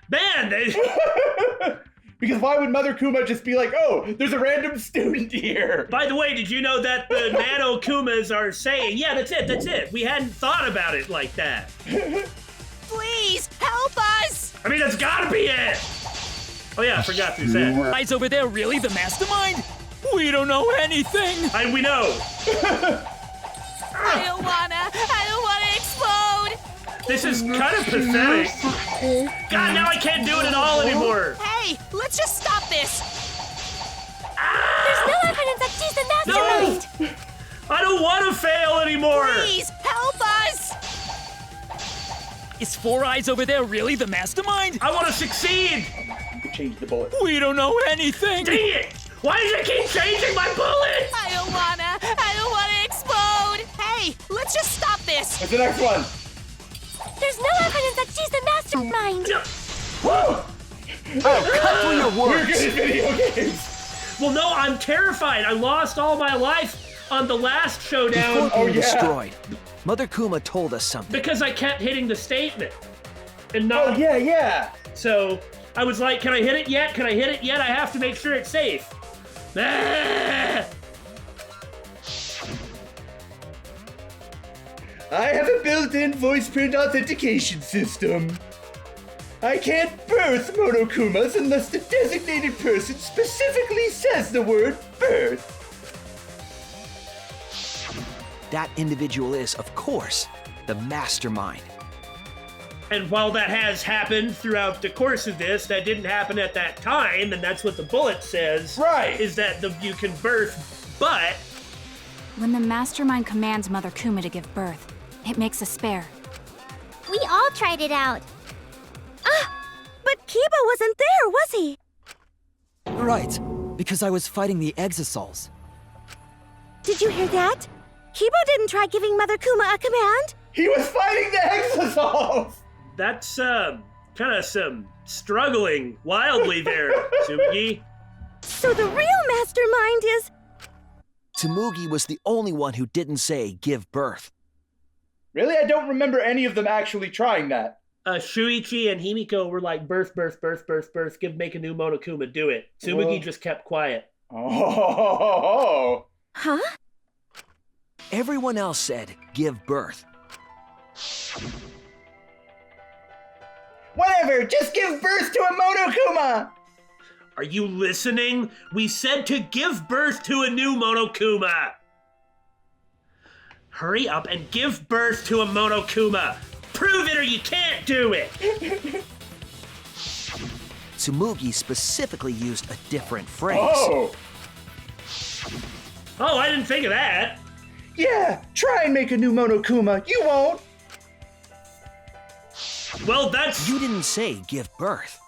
man, Because why would Mother Kuma just be like, oh, there's a random student here? By the way, did you know that the Nanokumas are saying, yeah, that's it. We hadn't thought about it like that. Please, help us! I mean, that's gotta be it! Oh yeah, I forgot to say. Guys over there really the mastermind? We don't know anything! We know! I don't wanna explode! This is kind of pathetic. God, now I can't do it at all anymore! Hey, let's just stop this! There's no evidence that she's the mastermind! No! I don't want to fail anymore! Please, help us! Is Four Eyes over there really the mastermind? I want to succeed! Change the bullet. We don't know anything! Dang it! Why does it keep changing my bullets? I don't wanna explode! Hey, let's just stop this! What's the next one? There's no evidence that she's the mastermind! Woo! Cut through your We're words! good at video games. Well, no, I'm terrified. I lost all my life on the last showdown Before being destroyed, Mother Kuma told us something. because I kept hitting the statement. And not... Oh, yeah. So I was like, can I hit it yet? I have to make sure it's safe. Ah! I have a built-in voice print authentication system. I can't birth Monokumas unless the designated person specifically says the word birth. That individual is, of course, the mastermind. And while that has happened throughout the course of this, that didn't happen at that time, and that's what the bullet says. Right. Is that you can birth, but... When the mastermind commands Mother Kuma to give birth, it makes a spare. We all tried it out. But Kiba wasn't there, was he? Right, because I was fighting the Exosols. Did you hear that? Kiba didn't try giving Mother Kuma a command. He was fighting the Exosols! That's, kind of some struggling wildly there, Tsumugi. So the real mastermind is... Tsumugi was the only one who didn't say give birth. Really? I don't remember any of them actually trying that. Shuichi and Himiko were like, birth, make a new Monokuma, do it. Tsumugi just kept quiet. Oh. Huh? Everyone else said give birth. Whatever, just give birth to a Monokuma! Are you listening? We said to give birth to a new Monokuma. Hurry up and give birth to a Monokuma. Prove it or you can't do it. Tsumugi specifically used a different phrase. Oh, I didn't think of that. yeah, try and make a new Monokuma. You won't. Well, that's... You didn't say give birth.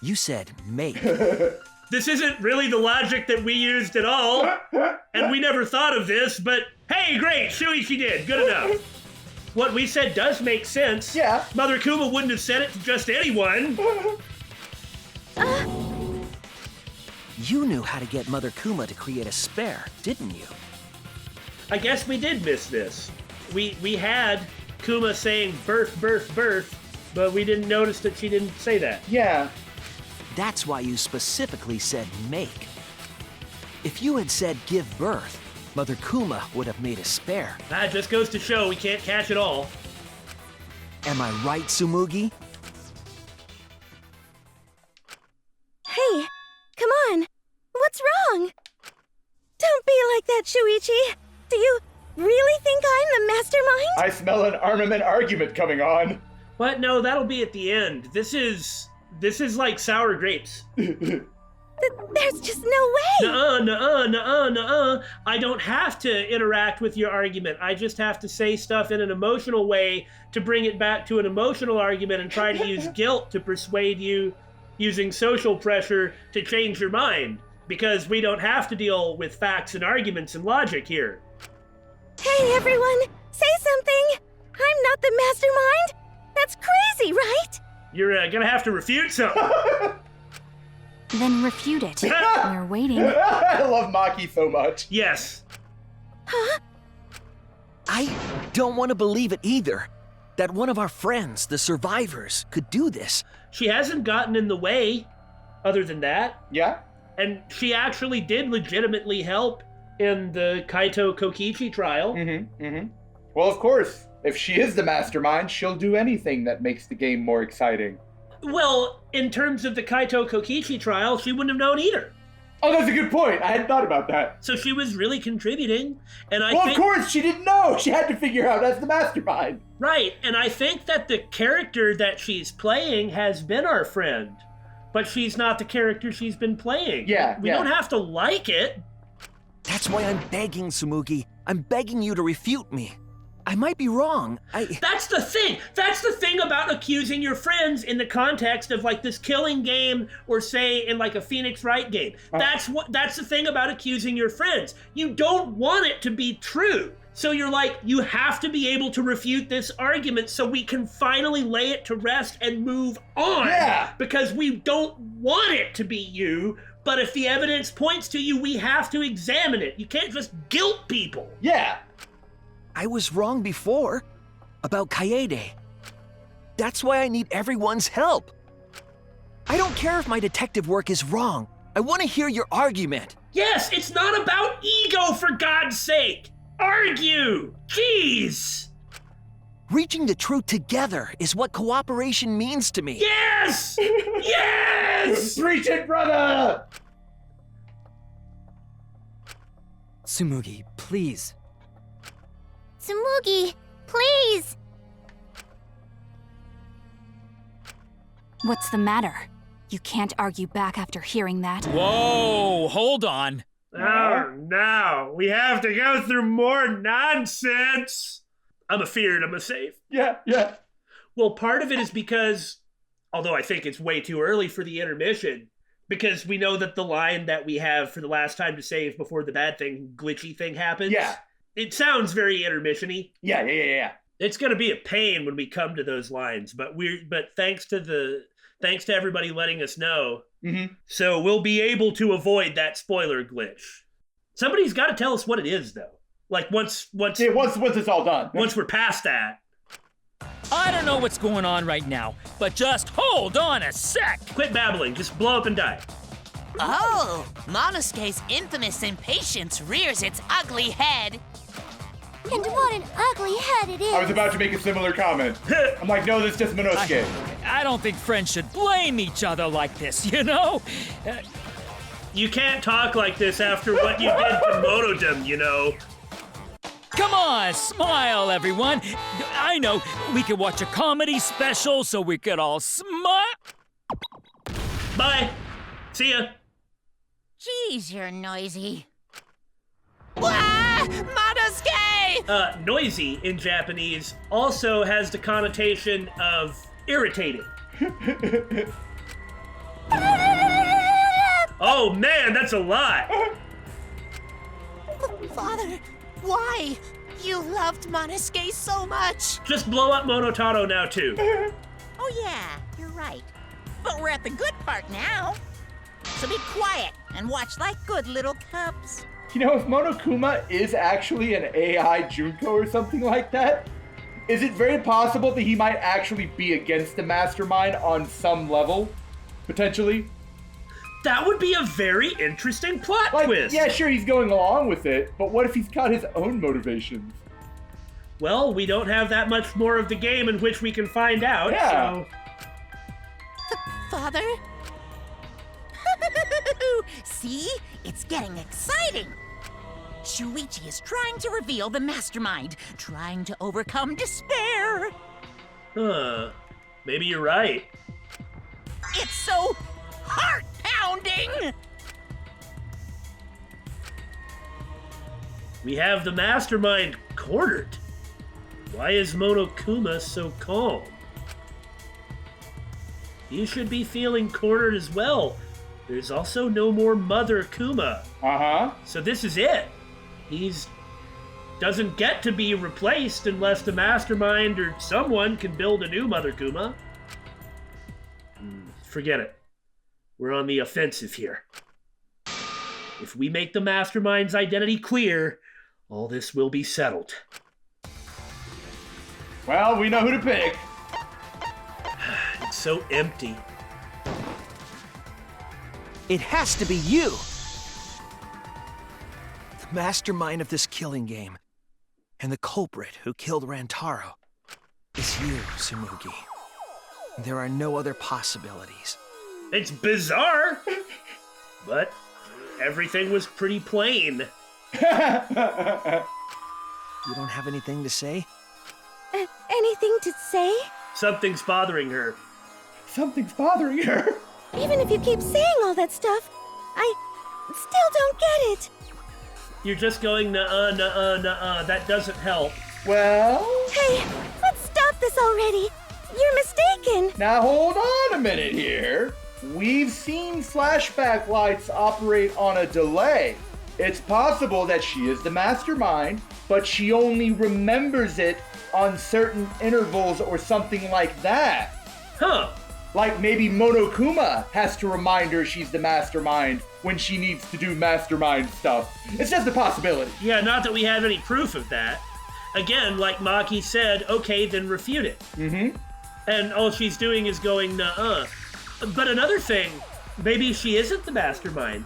You said make. This isn't really the logic that we used at all. And we never thought of this, but hey, great, Shuichi did. Good enough. What we said does make sense. Yeah. Mother Kuma wouldn't have said it to just anyone. You knew how to get Mother Kuma to create a spare, didn't you? I guess we did miss this. We had Kuma saying birth, but we didn't notice that she didn't say that. Yeah. That's why you specifically said make. If you had said give birth, Mother Kuma would have made a spare. That just goes to show we can't catch it all. Am I right, Tsumugi? Hey, come on. What's wrong? Don't be like that, Shuichi. Do you really think I'm the mastermind? I smell an armament argument coming on. But no, that'll be at the end. This is like sour grapes. There's just no way. Nuh-uh. I don't have to interact with your argument. I just have to say stuff in an emotional way to bring it back to an emotional argument and try to use guilt to persuade you using social pressure to change your mind. Because we don't have to deal with facts and arguments and logic here. Hey, everyone, say something. I'm not the mastermind. That's crazy, right? You're gonna have to refute something. Then refute it. We're waiting. I love Maki so much. Yes. Huh? I don't want to believe it either. That one of our friends, the survivors, could do this. She hasn't gotten in the way. other than that. Yeah. And she actually did legitimately help in the Kaito Kokichi trial. Well, of course, if she is the mastermind, she'll do anything that makes the game more exciting. Well, in terms of the Kaito Kokichi trial, she wouldn't have known either. Oh, that's a good point. I hadn't thought about that. So she was really contributing, and I Well, think... of course, she didn't know. She had to figure out as the mastermind. Right, and I think that the character that she's playing has been our friend, but she's not the character she's been playing. Yeah, We don't have to like it. That's why I'm begging, Tsumugi. I'm begging you to refute me. I might be wrong. That's the thing. That's the thing about accusing your friends in the context of like this killing game, or say in like a Phoenix Wright game. That's the thing about accusing your friends. You don't want it to be true. So you're like, you have to be able to refute this argument so we can finally lay it to rest and move on. Yeah. Because we don't want it to be you, but if the evidence points to you, we have to examine it. You can't just guilt people. Yeah. I was wrong before about Kaede. That's why I need everyone's help. I don't care if my detective work is wrong. I want to hear your argument. Yes, it's not about ego, for God's sake. Argue! Jeez! Reaching the truth together is what cooperation means to me. Yes! Yes! Preach it, brother! Tsumugi, please. Tsumugi, please! What's the matter? You can't argue back after hearing that. Whoa, hold on. Oh, no. We have to go through more nonsense. I'm afeared, I'm safe. Yeah. Well, part of it is because, although I think it's way too early for the intermission, because we know that the line that we have for the last time to save before the bad thing, glitchy thing happens. Yeah. It sounds very intermission-y. Yeah. It's going to be a pain when we come to those lines, but thanks to everybody letting us know. So we'll be able to avoid that spoiler glitch. Somebody's got to tell us what it is, though. Like once it's all done. Once we're past that. I don't know what's going on right now, but just hold on a sec. Quit babbling. Just blow up and die. Oh, Monosuke's infamous impatience rears its ugly head. And what an ugly head it is! I was about to make a similar comment. I'm like, no, that's just Monosuke. I don't think friends should blame each other like this, you know? You can't talk like this after what you did to Monodem, you know. Come on, smile, everyone. I know, we could watch a comedy special so we could all smile. Bye. See ya. Jeez, you're noisy. Wah! Monosuke! Noisy in Japanese also has the connotation of irritating. Oh man, that's a lot. Father, why? You loved Monosuke so much. Just blow up Monotaro now too. Oh yeah, you're right. But we're at the good part now. So be quiet and watch like good little cubs. You know, if Monokuma is actually an AI Junko or something like that, is it very possible that he might actually be against the Mastermind on some level? Potentially? That would be a very interesting plot twist. Yeah, sure, he's going along with it, but what if he's got his own motivations? Well, we don't have that much more of the game in which we can find out, yeah. So... Father? See? It's getting exciting. Shuichi is trying to reveal the Mastermind, trying to overcome despair. Maybe you're right. It's so heart-pounding! We have the Mastermind cornered. Why is Monokuma so calm? You should be feeling cornered as well. There's also no more Mother Kuma. So this is it. He's doesn't get to be replaced unless the Mastermind or someone can build a new Mother Kuma. Forget it. We're on the offensive here. If we make the Mastermind's identity clear, all this will be settled. Well, we know who to pick. It's so empty. It has to be you! The mastermind of this killing game, and the culprit who killed Rantaro, is you, Tsumugi. There are no other possibilities. It's bizarre, but everything was pretty plain. You don't have anything to say? Anything to say? Something's bothering her. Something's bothering her. Even if you keep saying all that stuff, I still don't get it. You're just going nuh-uh, nuh-uh, nuh-uh. That doesn't help. Well... Hey, let's stop this already. You're mistaken. Now hold on a minute here. We've seen flashback lights operate on a delay. It's possible that she is the mastermind, but she only remembers it on certain intervals or something like that. Huh. Like maybe Monokuma has to remind her she's the mastermind when she needs to do mastermind stuff. It's just a possibility. Yeah, not that we have any proof of that. Again, like Maki said, okay, then refute it. Mm-hmm. And all she's doing is going nuh-uh. But another thing, maybe she isn't the mastermind.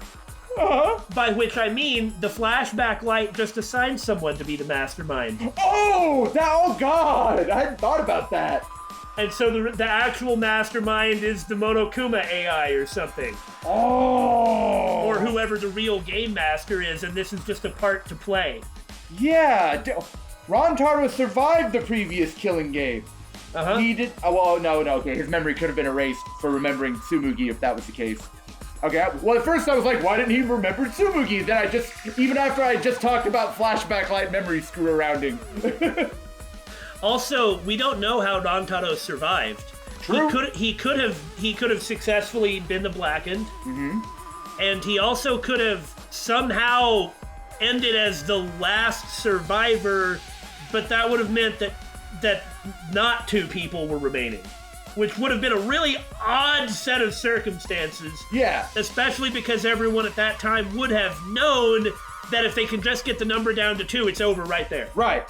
Uh-huh. By which I mean, the flashback light just assigned someone to be the mastermind. Oh, God! I hadn't thought about that. And so the actual mastermind is the Monokuma AI or something. Oh! Or whoever the real game master is, and this is just a part to play. Yeah, Rantaro survived the previous killing game. Uh-huh. He did. Oh, well, no, okay. His memory could have been erased for remembering Tsumugi if that was the case. Okay, well, at first I was like, why didn't he remember Tsumugi? Then even after I just talked about flashback light memory screw arounding. Also, we don't know how Rantaro survived. True. He could have successfully been the Blackened. Mm-hmm. And he also could have somehow ended as the last survivor, but that would have meant that not two people were remaining, which would have been a really odd set of circumstances. Yeah. Especially because everyone at that time would have known that if they can just get the number down to 2, it's over right there. Right.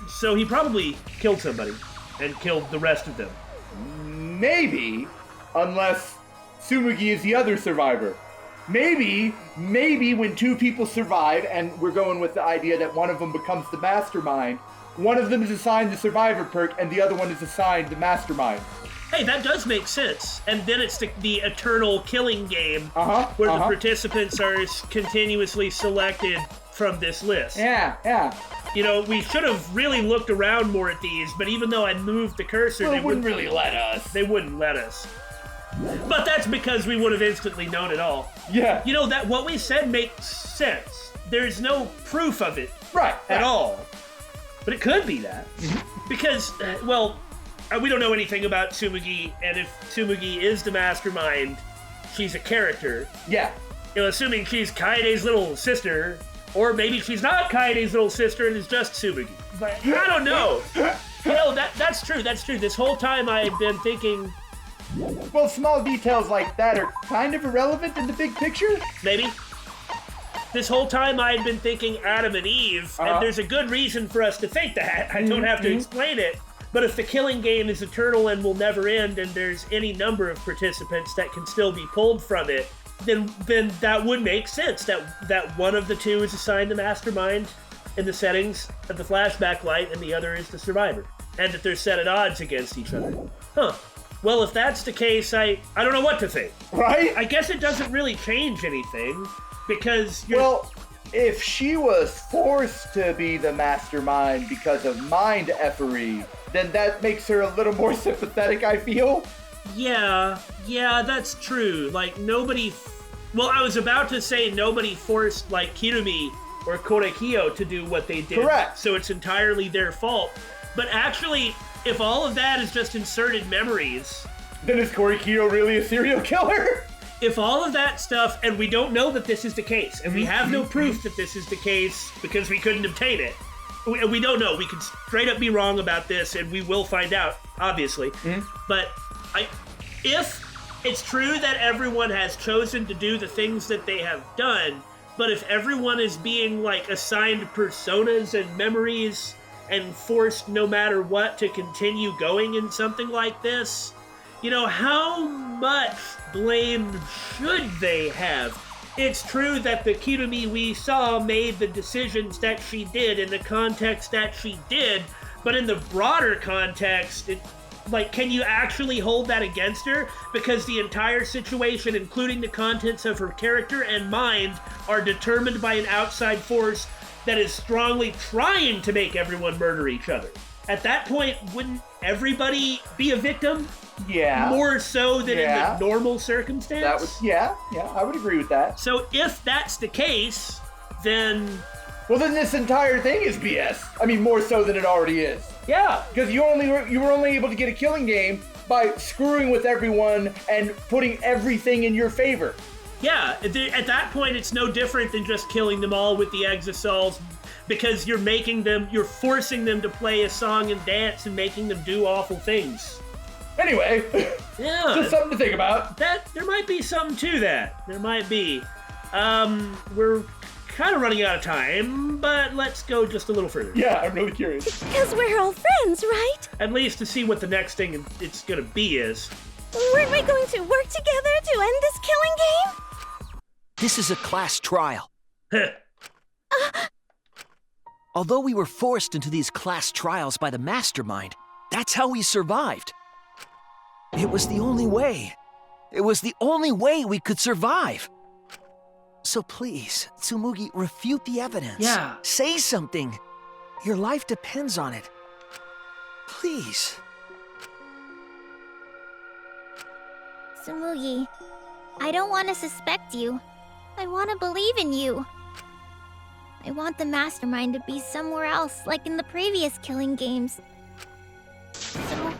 So he probably killed somebody and killed the rest of them. Maybe, unless Tsumugi is the other survivor. Maybe when two people survive, and we're going with the idea that one of them becomes the mastermind, one of them is assigned the survivor perk, and the other one is assigned the mastermind. Hey, that does make sense. And then it's the eternal killing game, where the participants are continuously selected from this list. Yeah. You know, we should have really looked around more at these, but even though I moved the cursor, they wouldn't really let us. They wouldn't let us. But that's because we would have instantly known it all. Yeah. You know, that what we said makes sense. There's no proof of it at all. But it could be that. Because, we don't know anything about Tsumugi, and if Tsumugi is the mastermind, she's a character. Yeah. You know, assuming she's Kaede's little sister, or maybe she's not Kaede's little sister and is just Tsumugi. But I don't know. You know, that's true. This whole time I've been thinking... Well, small details like that are kind of irrelevant in the big picture. Maybe. This whole time I had been thinking Adam and Eve, and there's a good reason for us to think that. I don't have to explain it. But if the killing game is eternal and will never end, and there's any number of participants that can still be pulled from it, then that would make sense. That one of the two is assigned the mastermind in the settings of the flashback light, and the other is the survivor. And that they're set at odds against each other. Huh. Well, if that's the case, I don't know what to think. Right? I guess it doesn't really change anything, because Well, if she was forced to be the mastermind because of mind effery, then that makes her a little more sympathetic, I feel. Yeah, that's true. Like, nobody... Well, I was about to say nobody forced, like, Kirumi or Korekiyo to do what they did. Correct. So it's entirely their fault. But actually, if all of that is just inserted memories... Then is Korekiyo really a serial killer? If all of that stuff, and we don't know that this is the case, and we have no proof that this is the case because we couldn't obtain it. We don't know. We could straight up be wrong about this, and we will find out, obviously. But if it's true that everyone has chosen to do the things that they have done, but if everyone is being, like, assigned personas and memories and forced no matter what to continue going in something like this, you know, how much blame should they have? It's true that the Kirumi we saw made the decisions that she did in the context that she did, but in the broader context, can you actually hold that against her? Because the entire situation, including the contents of her character and mind, are determined by an outside force that is strongly trying to make everyone murder each other. At that point, wouldn't everybody be a victim? Yeah. More so than in the normal circumstance? That was, yeah, I would agree with that. So if that's the case, then... Well, then this entire thing is BS. I mean, more so than it already is. Yeah. Because you were only able to get a killing game by screwing with everyone and putting everything in your favor. Yeah, at that point, it's no different than just killing them all with the exosols, because you're forcing them to play a song and dance and making them do awful things. Anyway, yeah, just something to think about. There might be something to that. There might be. We're kind of running out of time, but let's go just a little further. Yeah, I'm really curious. Because we're all friends, right? At least to see what the next thing it's gonna be is. Weren't we going to work together to end this killing game? This is a class trial. Although we were forced into these class trials by the Mastermind, that's how we survived. It was the only way. It was the only way we could survive. So please, Tsumugi, refute the evidence. Yeah. Say something. Your life depends on it. Please. Tsumugi, I don't want to suspect you. I want to believe in you. I want the Mastermind to be somewhere else, like in the previous killing games. So,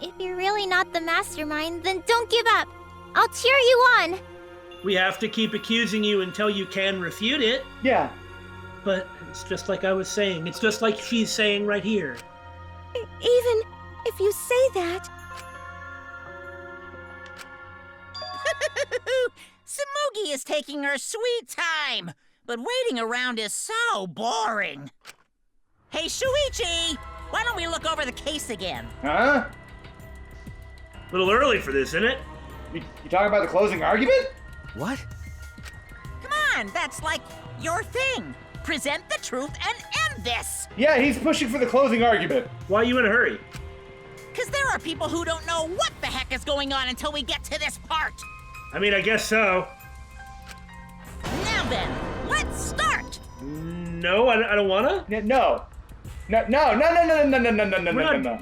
if you're really not the Mastermind, then don't give up. I'll cheer you on. We have to keep accusing you until you can refute it. Yeah. But it's just like I was saying. It's just like she's saying right here. Even if you say that... Tsumugi is taking her sweet time, but waiting around is so boring. Hey, Shuichi! Why don't we look over the case again? Huh? A little early for this, isn't it? You talking about the closing argument? What? Come on, that's like your thing. Present the truth and end this. Yeah, he's pushing for the closing argument. Why are you in a hurry? Because there are people who don't know what the heck is going on until we get to this part. I mean, I guess so. Now then, let's start. No, I don't wanna. No. We're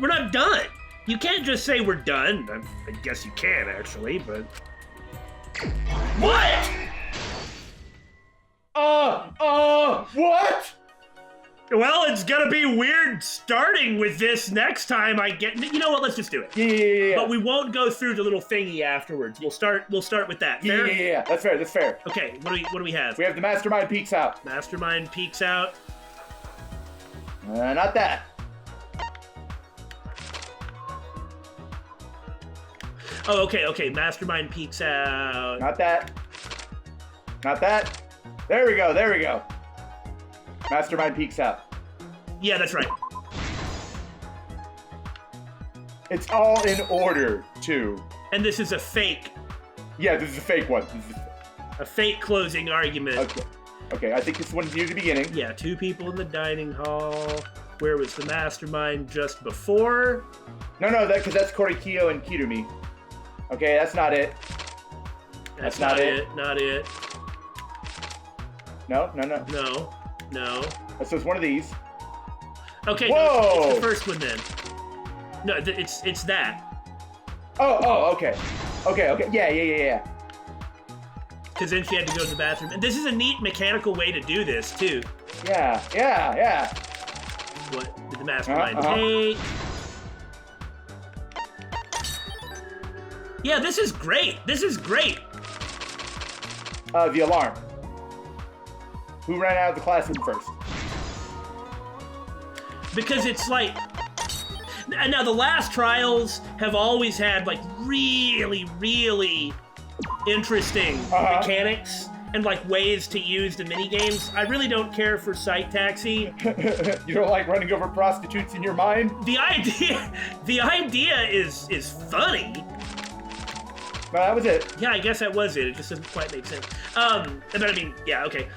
not done. You can't just say we're done. I guess you can, actually, but... What? What? Well, it's gonna be weird starting with this next time I get... You know what, let's just do it. Yeah. But we won't go through the little thingy afterwards. We'll start with that. Fair? Yeah. That's fair. Okay, what do we have? We have the Mastermind peeks out. Mastermind peeks out. Not that. Oh, okay. Mastermind peeks out. Not that. There we go. Mastermind peeks out. Yeah, that's right. It's all in order, too. And this is a fake. Yeah, this is a fake one. A fake closing argument. Okay, I think this one's near the beginning. Yeah, 2 people in the dining hall. Where was the Mastermind just before? No, because that's Korikyo and Kirumi. Okay, that's not it. That's not it. Not it. No. So it's one of these. Okay, Whoa! No, it's the first one then. No, it's that. Oh, okay. Yeah. Because then she had to go to the bathroom. And this is a neat mechanical way to do this, too. Yeah. What did the Mastermind take? Yeah, this is great. The alarm. Who ran out of the classroom first? Because it's like... Now, the last trials have always had, like, really, really interesting mechanics. and like ways to use the mini games. I really don't care for Sight Taxi. You don't like running over prostitutes in your mind? The idea is funny. No, that was it. Yeah, I guess that was it. It just doesn't quite make sense. But I mean, yeah, okay.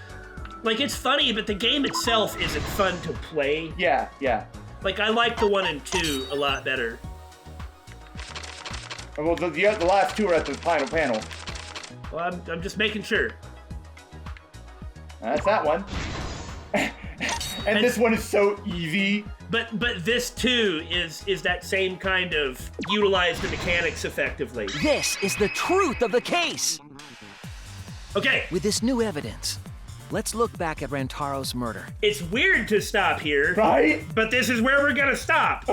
Like, it's funny, but the game itself isn't fun to play. Yeah, yeah. Like, I like the 1 and 2 a lot better. Well, the last two are at the final panel. Well, I'm just making sure. That's that one. and this one is so easy. But this too is that same kind of utilize the mechanics effectively. This is the truth of the case. Okay. With this new evidence, let's look back at Rantaro's murder. It's weird to stop here. Right? But this is where we're gonna stop.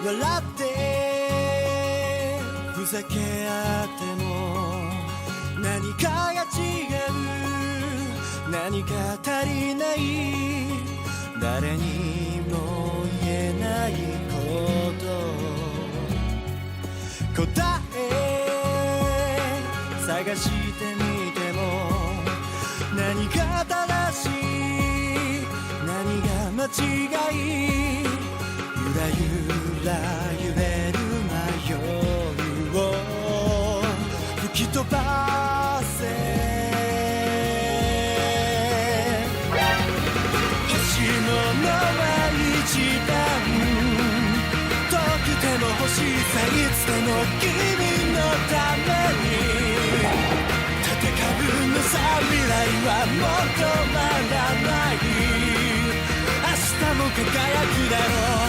笑ってふざけ合っても何かが違う何か足りない誰にも言えないこと答え探してみても何が正しい何が間違いゆらゆら揺れる迷いを吹き飛ばせ石のは一段遠くても欲しさいつでも君のために戦うのさ未来はもう止まらない明日も輝くだろう